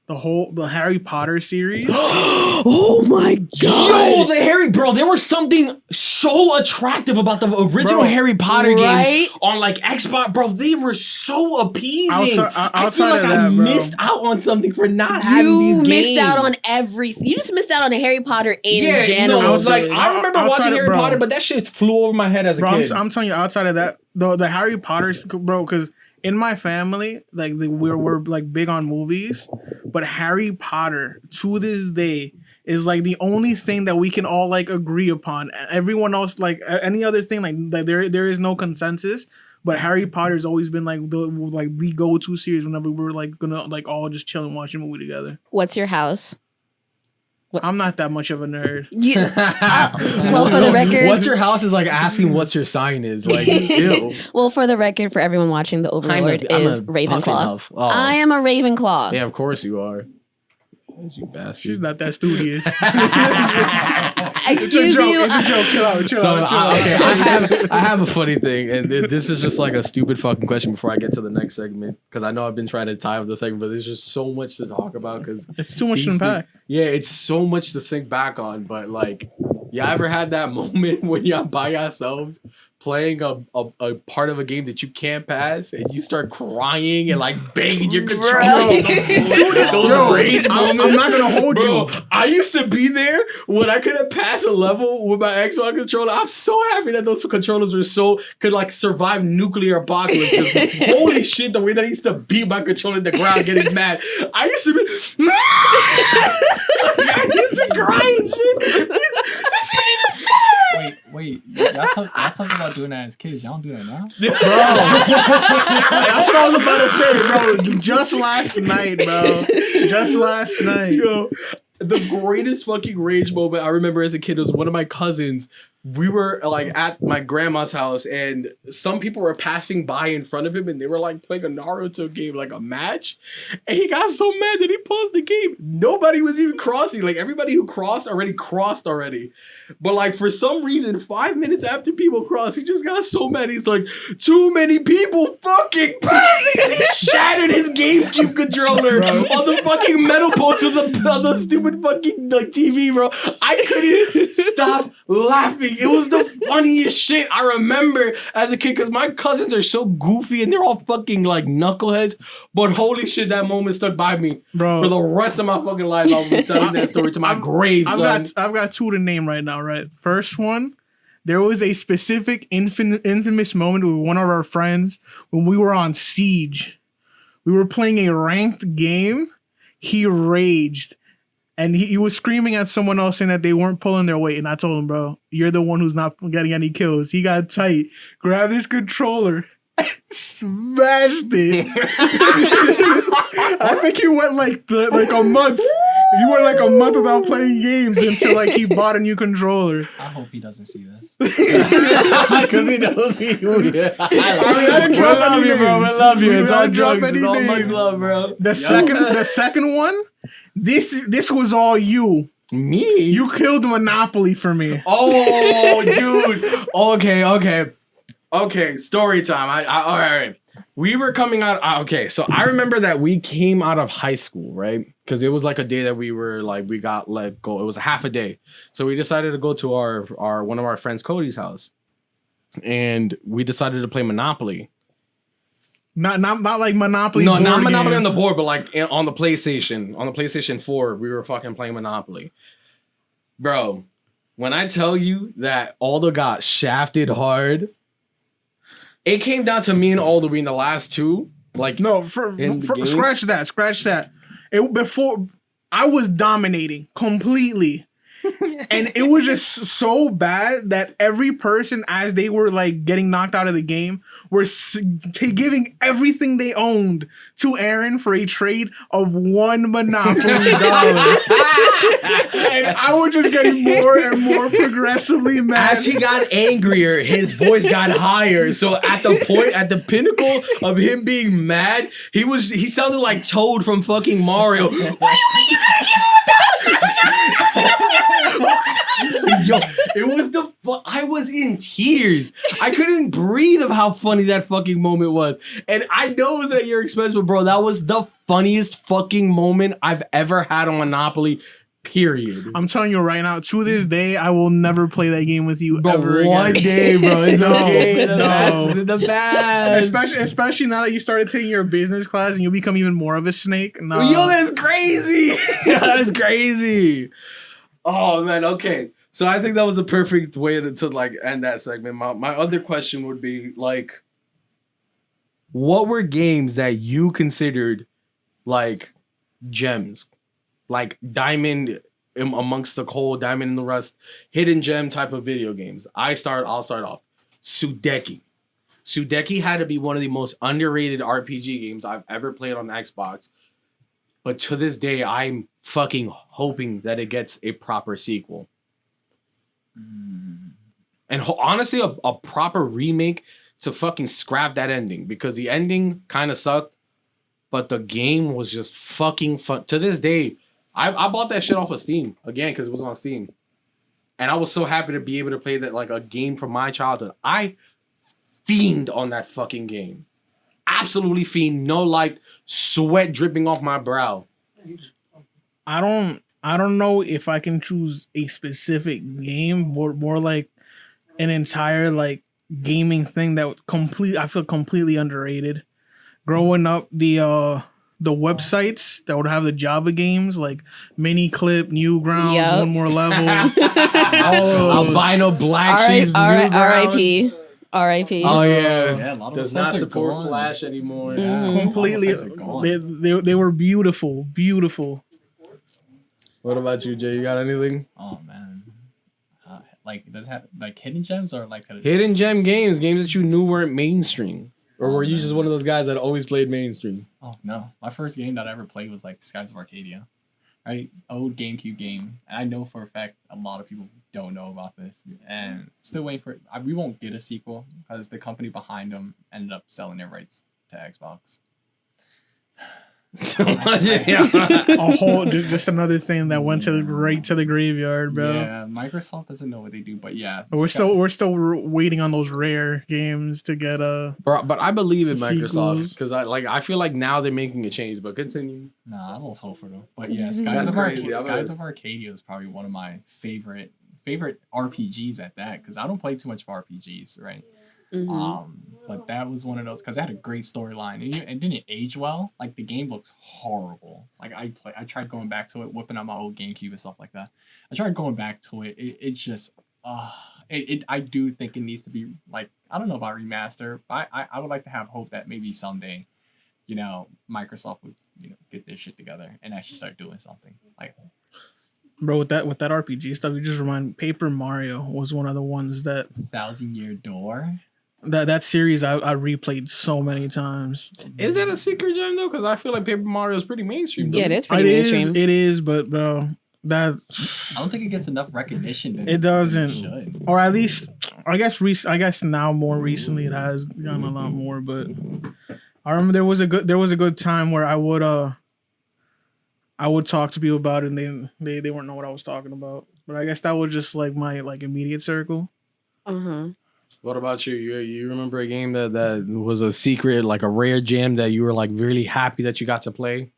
The Harry Potter series. Oh my God. Yo, the Harry, bro, there was something so attractive about the original Harry Potter games on like Xbox, bro. They were so appeasing. I feel like I missed out on something for not having these games. You missed out on everything. You just missed out on Harry Potter in general. No, I remember watching Harry Potter, but that shit flew over my head as a kid. I'm telling you, outside of that, the Harry Potter, bro, because in my family, like we're like big on movies, but Harry Potter to this day is like the only thing that we can all like agree upon. Everyone else, like any other thing, like there is no consensus. But Harry Potter's always been like the go-to series whenever we're like gonna like all just chill and watch a movie together. What's your house? I'm not that much of a nerd. Well, for the record, what's your house is like asking what's your sign is. Like, ew. Well, for the record, for everyone watching, the Overlord is Ravenclaw. Oh. I am a Ravenclaw. Yeah, of course you are. You bastard. She's not that studious. Excuse you. It's a joke. Chill out. Okay, I have a funny thing, and this is just like a stupid fucking question before I get to the next segment, because I know I've been trying to tie up the segment, but there's just so much to talk about because it's too much to unpack. Yeah, it's so much to think back on, but like, you ever had that moment when you're by yourselves playing a part of a game that you can't pass and you start crying and like banging your controller? I'm not gonna hold you. I used to be there when I couldn't pass a level with my Xbox controller. I'm so happy that those controllers could like survive nuclear apocalypse. Holy shit, the way that I used to beat my controller in the ground getting mad. I used to be I used to cry and shit. This ain't even fair. Wait. Y'all talking about doing that as kids. Y'all don't do that now? Bro. That's what I was about to say, bro. Just last night, bro. Yo, the greatest fucking rage moment I remember as a kid was one of my cousins we were like at my grandma's house and some people were passing by in front of him and they were like playing a Naruto game, like a match. And he got so mad that he paused the game. Nobody was even crossing. Like everybody who crossed already. But like for some reason, 5 minutes after people crossed, he just got so mad. He's like, too many people fucking passing. And he shattered his GameCube controller on the fucking metal post of the stupid fucking like TV, bro. I couldn't stop laughing. It was the funniest shit I remember as a kid because my cousins are so goofy and they're all fucking like knuckleheads. But holy shit, that moment stuck by me, bro. For the rest of my fucking life, I'll be telling that story to my grave, son. I've got two to name right now, right? First one, there was a specific infamous moment with one of our friends when we were on Siege. We were playing a ranked game. He raged. And he was screaming at someone else saying that they weren't pulling their weight. And I told him, bro, you're the one who's not getting any kills. He got tight, grabbed his controller, smashed it. I think he went like a month. He went like a month without playing games until like he bought a new controller. I hope he doesn't see this. Because he knows me. I didn't drop any names. Bro. I love you. It's all drop jokes. any It's all much names. love, bro. The second one, this was all you. Me? You killed Monopoly for me. Oh, dude. Okay. Story time. All right. We were coming out. Okay, so I remember that we came out of high school, right? Because it was like a day that we got let go. It was a half a day, so we decided to go to our one of our friends Cody's house, and we decided to play Monopoly. Not like Monopoly. No, not Monopoly game. on the board, but like on the PlayStation. On the PlayStation 4, we were fucking playing Monopoly. Bro, when I tell you that Aldo got shafted hard, it came down to me and Aldo being the last two. Like no, scratch that. Before I was dominating completely. And it was just so bad that every person, as they were like getting knocked out of the game, were giving everything they owned to Aaron for a trade of $1 Monopoly dollar. And I was just getting more and more progressively mad. As he got angrier, his voice got higher. So at the pinnacle of him being mad, he sounded like Toad from fucking Mario. What do you mean you gotta give Yo, it was I was in tears. I couldn't breathe of how funny that fucking moment was. And I know it was at your expense, but bro, that was the funniest fucking moment I've ever had on Monopoly, period. I'm telling you right now, to this day, I will never play that game with you ever again. One day, bro. It's okay. The No. past is in the past. Especially now that you started taking your business class and you become even more of a snake. No. Yo, that's crazy. That's crazy. Oh, man. Okay. So I think that was the perfect way to like end that segment. My other question would be like, what were games that you considered like gems? Like diamond amongst the coal, diamond in the rust, hidden gem type of video games. I'll start off. Sudeki. Sudeki had to be one of the most underrated RPG games I've ever played on Xbox. But to this day, I'm fucking hoping that it gets a proper sequel. And honestly, a proper remake to fucking scrap that ending. Because the ending kind of sucked. But the game was just fucking fun. To this day, I bought that shit off of Steam. Again, because it was on Steam. And I was so happy to be able to play that like a game from my childhood. I fiend on that fucking game. Absolutely fiend. No like sweat dripping off my brow. I don't know if I can choose a specific game, more like an entire like gaming thing that I feel completely underrated. Growing up, the websites that would have the Java games like Mini Clip, Newgrounds, Yep. One More Level, Albino Black Sheep's R.I.P. R.I.P. Oh yeah, Yeah, a lot of does those not sites are support gone. Flash anymore. Mhm. completely. All the sites are gone. They were beautiful. What about you, Jay? You got anything? Oh man, like does it have like hidden gems or like Hidden gem games that you knew weren't mainstream, or were you just one of those guys that always played mainstream? Oh no, my first game that I ever played was like Skies of Arcadia. right? Old GameCube game. And I know for a fact a lot of people don't know about this. And still waiting for it. We won't get a sequel because the company behind them ended up selling their rights to Xbox. A whole just another thing that went right to the graveyard, bro. Yeah, Microsoft doesn't know what they do, but yeah, We're still waiting on those rare games to get Bro, but I believe in Microsoft sequels. because I feel like now they're making a change. But continue. Nah, I lost hope for them. But yeah, That's crazy. Skies of Arcadia is probably one of my favorite RPGs at that because I don't play too much of RPGs, right? But that was one of those because it had a great storyline and didn't age well. Like the game looks horrible. Like I tried going back to it, whipping out my old GameCube and stuff like that. I tried going back to it. It's just I do think it needs to be like, I don't know about remaster, but I would like to have hope that maybe someday, you know, Microsoft would, you know, get their shit together and actually start doing something. Like, bro, with that RPG stuff, you just remind Paper Mario was one of the ones that 1,000-Year Door. That series I replayed so many times. Is that a secret gem though? Because I feel like Paper Mario is pretty mainstream. Yeah, it's pretty mainstream. It is, but bro, that I don't think it gets enough recognition. That it doesn't, should. Or at least I guess now more recently it has gotten a lot more. But I remember there was a good time where I would talk to people about it and they wouldn't know what I was talking about. But I guess that was just like my immediate circle. What about you? You remember a game that was a secret, like a rare gem that you were like really happy that you got to play?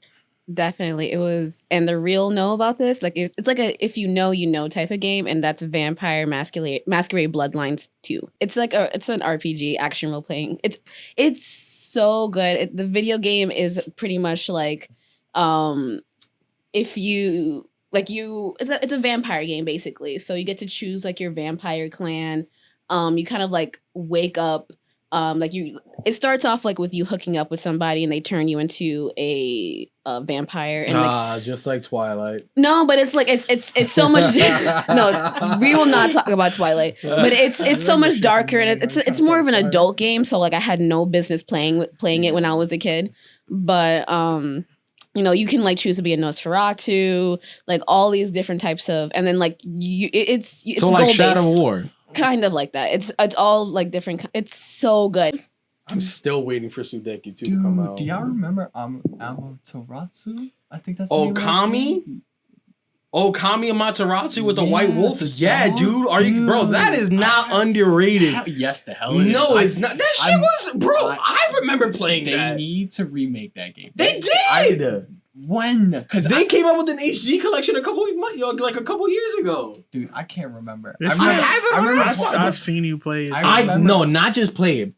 Definitely. It was, and the real know about this, like it's like a if you know type of game, and that's Vampire Masquerade Bloodlines 2. It's like it's an RPG action role playing. It's so good. The video game is pretty much like if you it's a vampire game basically. So you get to choose like your vampire clan. You kind of like wake up, it starts off like with you hooking up with somebody and they turn you into a vampire. And just like Twilight. No, but it's like it's so much. No, we will not talk about Twilight. But it's so much darker and it's more of an adult game. So like I had no business playing it when I was a kid. But you know, you can like choose to be a Nosferatu, like all these different types of, and then like it's so like Shadow War. Kind of like that. It's all like different. It's so good. I'm still waiting for Sudeki 2 to come out. Do y'all remember Amaterasu? I think that's Okami? Okami Amaterasu with the white wolf? Yeah, dog, dude. Are you, bro? That is not underrated. Yes, the hell it is. No, it's not. That shit was, bro. I remember playing that. They need to remake that game. They did. When? Because they came out with an HD collection a couple years ago. Dude, I can't remember. I've seen you play it. No, not just play it.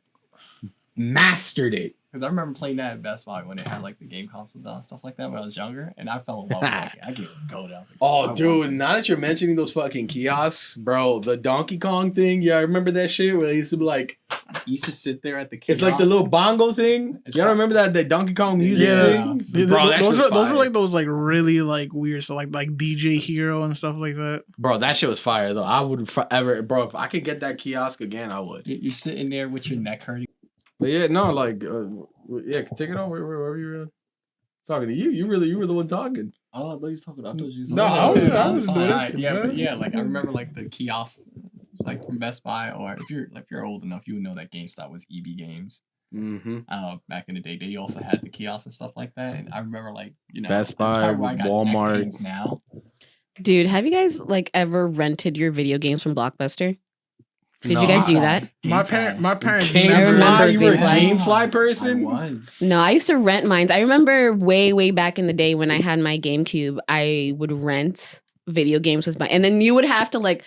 Mastered it. Because I remember playing that at Best Buy when it had like the game consoles and stuff like that when I was younger, and I fell in love with it. That game was gold. I was like, oh, dude! Now that you're mentioning those fucking kiosks, bro, the Donkey Kong thing. Yeah, I remember that shit where they used to be like, you used to sit there at the kiosk. It's like the little bongo thing. Y'all remember that the Donkey Kong music thing? Bro, those are like those like really like weird, so like DJ Hero and stuff like that. Bro, that shit was fire though. I would forever, bro. If I could get that kiosk again, I would. You're sitting there with your neck hurting. But yeah, no, like, yeah, take it on wherever you were talking to you. You were the one talking. Oh, I thought you was talking. I thought you was talking. No, I was doing it. Yeah, but yeah, like I remember like the kiosks, like from Best Buy, or if you're old enough, you would know that GameStop was EB Games. Back in the day, they also had the kiosks and stuff like that. And I remember like, you know, Best Buy, Walmart. Now, dude, have you guys like ever rented your video games from Blockbuster? Did you guys do that? My parents. Gamefly. You were a Gamefly person? I was. No, I used to rent mine. I remember way back in the day when I had my GameCube, I would rent video games with and then you would have to like,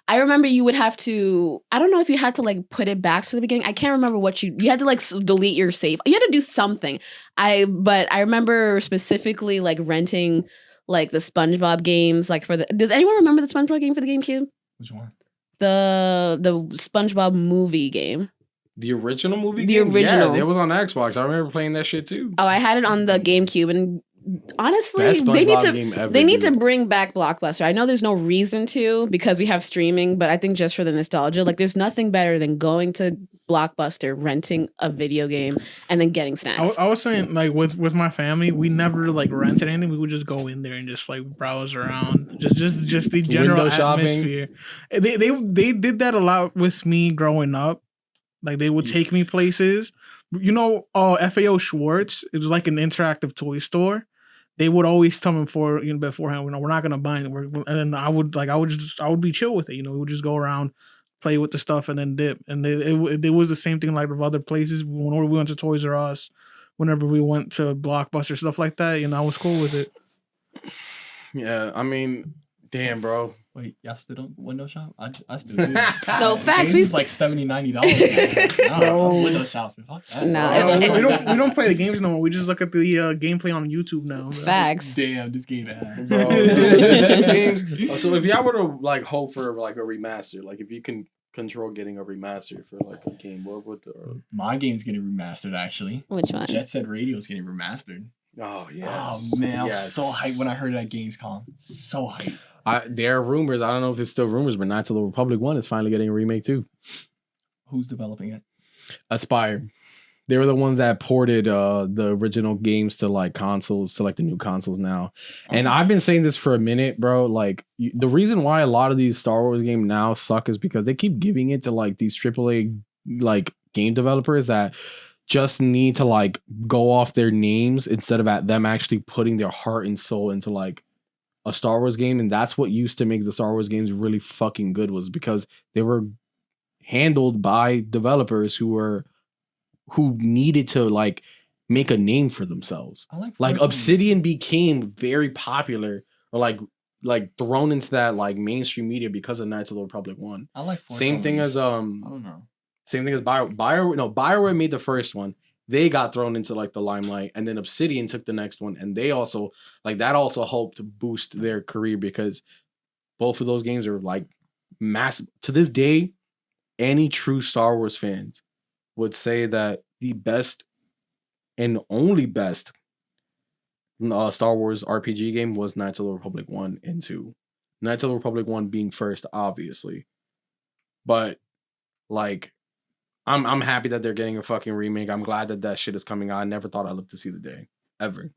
I remember you would have to, I don't know if you had to like put it back to the beginning. I can't remember what you had to like delete your save. You had to do something. But I remember specifically like renting like the SpongeBob games, like does anyone remember the SpongeBob game for the GameCube? Which one? The SpongeBob movie game. The original movie the game? original. Yeah, it was on Xbox. I remember playing that shit too. Oh, I had it on the GameCube, and honestly, Best they SpongeBob need to bring back Blockbuster. I know there's no reason to because we have streaming, but I think just for the nostalgia, like there's nothing better than going to Blockbuster, renting a video game, and then getting snacks. I was saying like with my family, we never like rented anything. We would just go in there and just like browse around, just the general Window shopping. atmosphere. They did that a lot with me growing up. Like they would take me places. You know, FAO Schwartz. It was like an interactive toy store. They would always tell me beforehand, we're not gonna buy it. And then I would be chill with it. You know, we would just go around, play with the stuff, and then dip. And it was the same thing like with other places. Whenever we went to Toys R Us, whenever we went to Blockbuster, stuff like that, you know, I was cool with it. Yeah, I mean, damn, bro. Wait, y'all still don't window shop? I still do. No, facts. Games is like $70, $90. No, I'm window shopping. Fuck that. No, we don't play the games no more. We just look at the gameplay on YouTube now. Facts. Damn, this game ass. Bro, the two games. So if y'all were to like hope for like a remaster, like if you can control getting a remaster for like a game, what would my game's getting remastered actually. Which one? Jet Set Radio's getting remastered. Oh yes. Oh man, I was so hyped when I heard that Gamescom. So hyped. There are rumors. I don't know if it's still rumors, but Knights of the Republic 1 is finally getting a remake too. Who's developing it? Aspire. They were the ones that ported the original games to like consoles, to like the new consoles now. Okay. And I've been saying this for a minute, bro. Like the reason why a lot of these Star Wars games now suck is because they keep giving it to like these AAA like game developers that just need to like go off their names instead of at them actually putting their heart and soul into like a Star Wars game. And that's what used to make the Star Wars games really fucking good, was because they were handled by developers who needed to like make a name for themselves. Like Obsidian became very popular, or like thrown into that like mainstream media because of Knights of the Republic 1. I like same thing as I don't know. Same thing as BioWare made the first one. They got thrown into like the limelight, and then Obsidian took the next one, and they also like that also helped to boost their career, because both of those games are like massive. To this day, any true Star Wars fans would say that the best and only best Star Wars RPG game was Knights of the Republic 1 and 2. Knights of the Republic 1 being first, obviously. But like I'm happy that they're getting a fucking remake. I'm glad that shit is coming out. I never thought I'd live to see the day. Ever.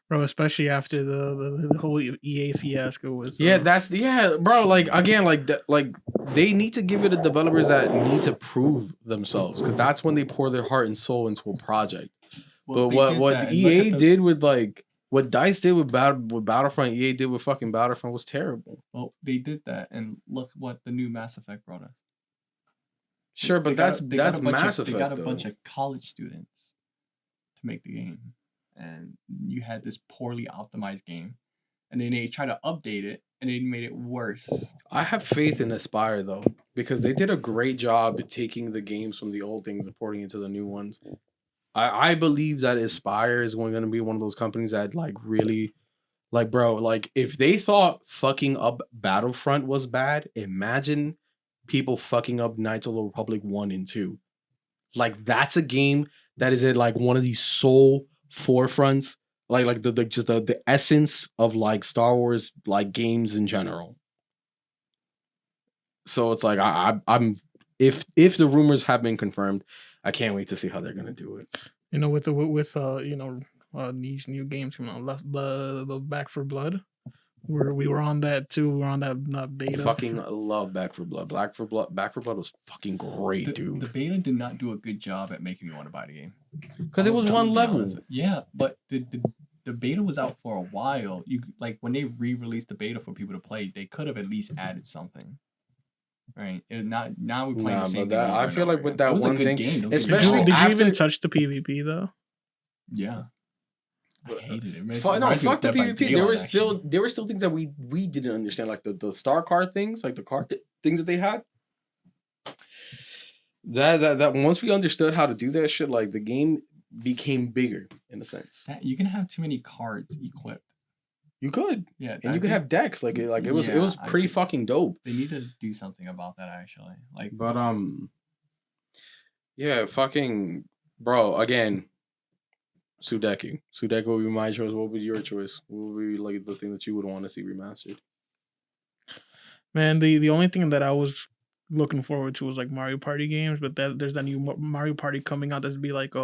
Bro, especially after the whole EA fiasco was bro, like again, like they need to give it to developers that need to prove themselves, because that's when they pour their heart and soul into a project. But what EA did with like what DICE did with Battlefront, EA did with fucking Battlefront was terrible. Well, they did that, and look what the new Mass Effect brought us. Sure, but that's Mass Effect. They got a bunch of college students to make the game, and you had this poorly optimized game, and then they tried to update it, and they made it worse. I have faith in Aspire though, because they did a great job at taking the games from the old things and porting into the new ones. I believe that Aspire is going to be one of those companies that like really, like, bro, like if they thought fucking up Battlefront was bad, imagine people fucking up Knights of the Republic 1 and 2. Like that's a game that is at like one of these sole forefronts, like the essence of like Star Wars like games in general. So it's like I'm if the rumors have been confirmed, I can't wait to see how they're gonna do it. You know, with these new games coming out, the Back 4 Blood. We were on that too. We were on that beta. Fucking love Back 4 Blood. Back 4 Blood was fucking great, dude. The beta did not do a good job at making me want to buy the game. Because it was one level. Yeah, but the beta was out for a while. You like when they re-released the beta for people to play, they could have at least added something. Right? Now we're playing the same thing. I feel like with that one thing, game, especially did you even touch the PvP though? Yeah. I hated it. Fuck the PvP. There were still things that we didn't understand, like the star card things, like the card things that they had. That once we understood how to do that shit, like the game became bigger in a sense. You can have too many cards equipped. You could, yeah, and you could have decks. Like it was pretty fucking dope. They need to do something about that actually. Like, but yeah, fucking bro. Again. Sudeki would be my choice. What would be your choice? What would be like the thing that you would want to see remastered? Man, the only thing that I was looking forward to was like Mario Party games, but there's that new Mario Party coming out that's be like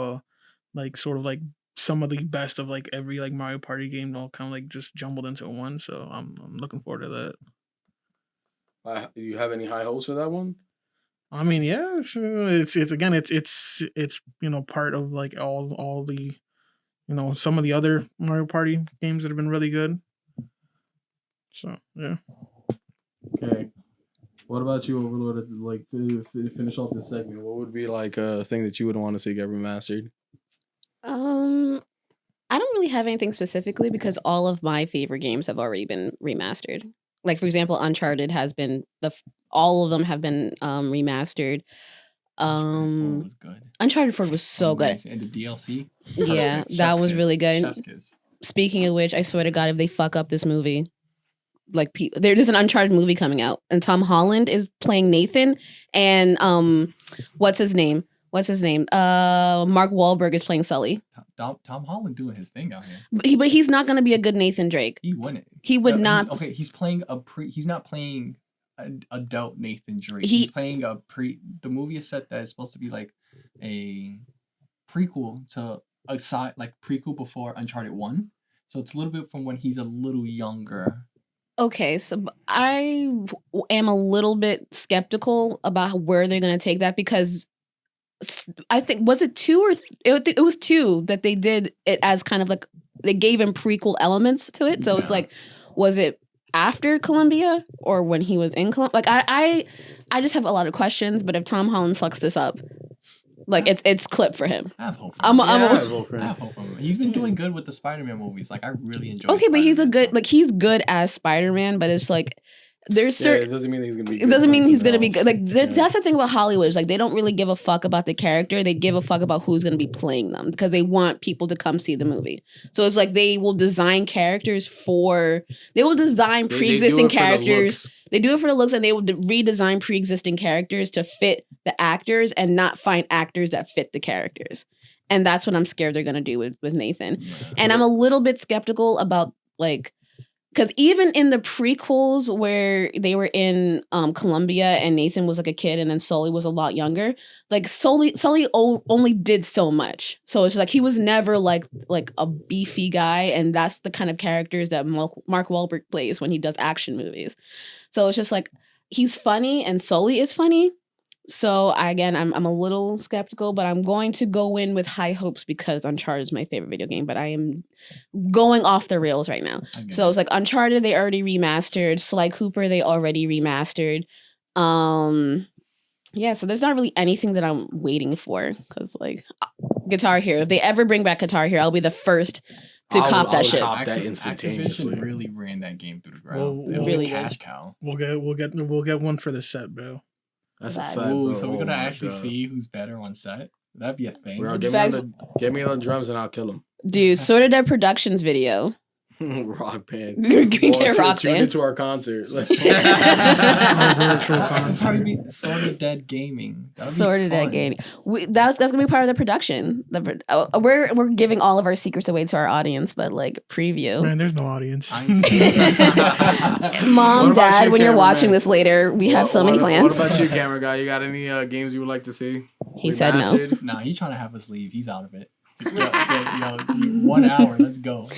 sort of like some of the best of like every like Mario Party game all kind of like just jumbled into one. So I'm looking forward to that. Do you have any high hopes for that one? I mean, yeah, sure. It's again, it's part of like all the some of the other Mario Party games that have been really good. So yeah. Okay. What about you, Overlord? Like to finish off this segment, what would be like a thing that you would want to see get remastered? I don't really have anything specifically because all of my favorite games have already been remastered. Like for example, Uncharted has been all of them have been remastered. Uncharted 4 was good. Uncharted 4 was so good. Nice. And the DLC. Yeah, Perfect. that Chef's was kiss. really good. Chef's kiss. Speaking of which, I swear to God, if they fuck up this movie, like there's an Uncharted movie coming out, and Tom Holland is playing Nathan, and what's his name? Mark Wahlberg is playing Sully. Tom Holland doing his thing out here. But he's not going to be a good Nathan Drake. He wouldn't. He would not. He's playing He's not playing an adult Nathan Drake. He's playing The movie is set that is supposed to be like a prequel to prequel before Uncharted 1. So it's a little bit from when he's a little younger. Okay, so I am a little bit skeptical about where they're going to take that because I think was it 2 or it was 2 that they did it as kind of like they gave him prequel elements to it. So it's like, was it after Columbia or when he was in Columbia? Like I just have a lot of questions. But if Tom Holland fucks this up, like it's clip for him. I have hope for him. I have hope for him. He's been doing good with the Spider-Man movies. Like I really enjoy. Okay, but Spider-Man, he's good as Spider-Man. But it's like. There's certain. It doesn't mean he's gonna be. It doesn't mean he's gonna be good. Like that's the thing about Hollywood is like they don't really give a fuck about the character. They give a fuck about who's gonna be playing them because they want people to come see the movie. So it's like they will design characters they will design pre-existing characters. They do it for the looks, and they will redesign pre-existing characters to fit the actors and not find actors that fit the characters. And that's what I'm scared they're gonna do with Nathan. Yeah. And I'm a little bit skeptical about like. Because even in the prequels where they were in Columbia and Nathan was like a kid and then Sully was a lot younger, like Sully only did so much. So it's like he was never like a beefy guy, and that's the kind of characters that Mark Wahlberg plays when he does action movies. So it's just like he's funny and Sully is funny. So I'm a little skeptical, but I'm going to go in with high hopes because Uncharted is my favorite video game, but I am going off the rails right now. So it's like Uncharted, they already remastered. Sly Cooper, they already remastered. Yeah, so there's not really anything that I'm waiting for because like Guitar Hero, if they ever bring back Guitar Hero, I'll be the first to cop that shit. Cop that instantaneously. Activision really ran that game through the ground. Well, it was really a cash cow. We'll get one for the set, bro. That's a fact. Ooh, so we're gonna actually see who's better on set. That'd be a thing. Bro, get me on the drums and I'll kill him. Dude, Sorta Dead Productions video. Rock band. Get rock band. Into our concert. Probably be Sorta Dead Gaming. Sorta Dead Gaming. That's gonna be part of the production. We're giving all of our secrets away to our audience, but like preview. Man, there's no audience. Mom, Dad, when you're watching this later, we have so many plans. What about you, camera guy? You got any games you would like to see? He said no. Nah, he's trying to have us leave. He's out of it. Yo, 1 hour. Let's go.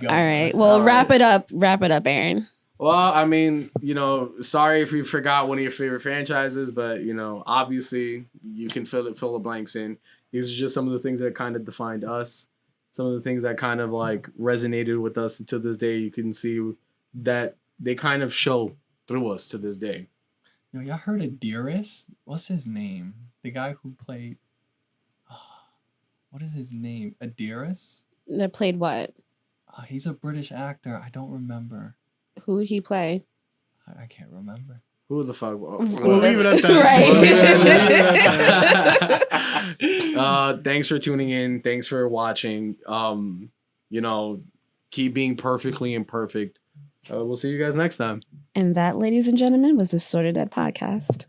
All right. Well, wrap it up, Aaron. Well, I mean, sorry if you forgot one of your favorite franchises, but obviously you can fill the blanks in. These are just some of the things that kind of defined us. Some of the things that kind of like resonated with us to this day. You can see that they kind of show through us to this day. Yo, y'all heard of Dearest? What's his name? The guy who played. What is his name? Adiris? That played what? He's a British actor. I don't remember. Who did he play? I can't remember. Who the fuck? We'll leave it at that. Right. Thanks for tuning in. Thanks for watching. Keep being perfectly imperfect. We'll see you guys next time. And that, ladies and gentlemen, was the Sorta Dead podcast.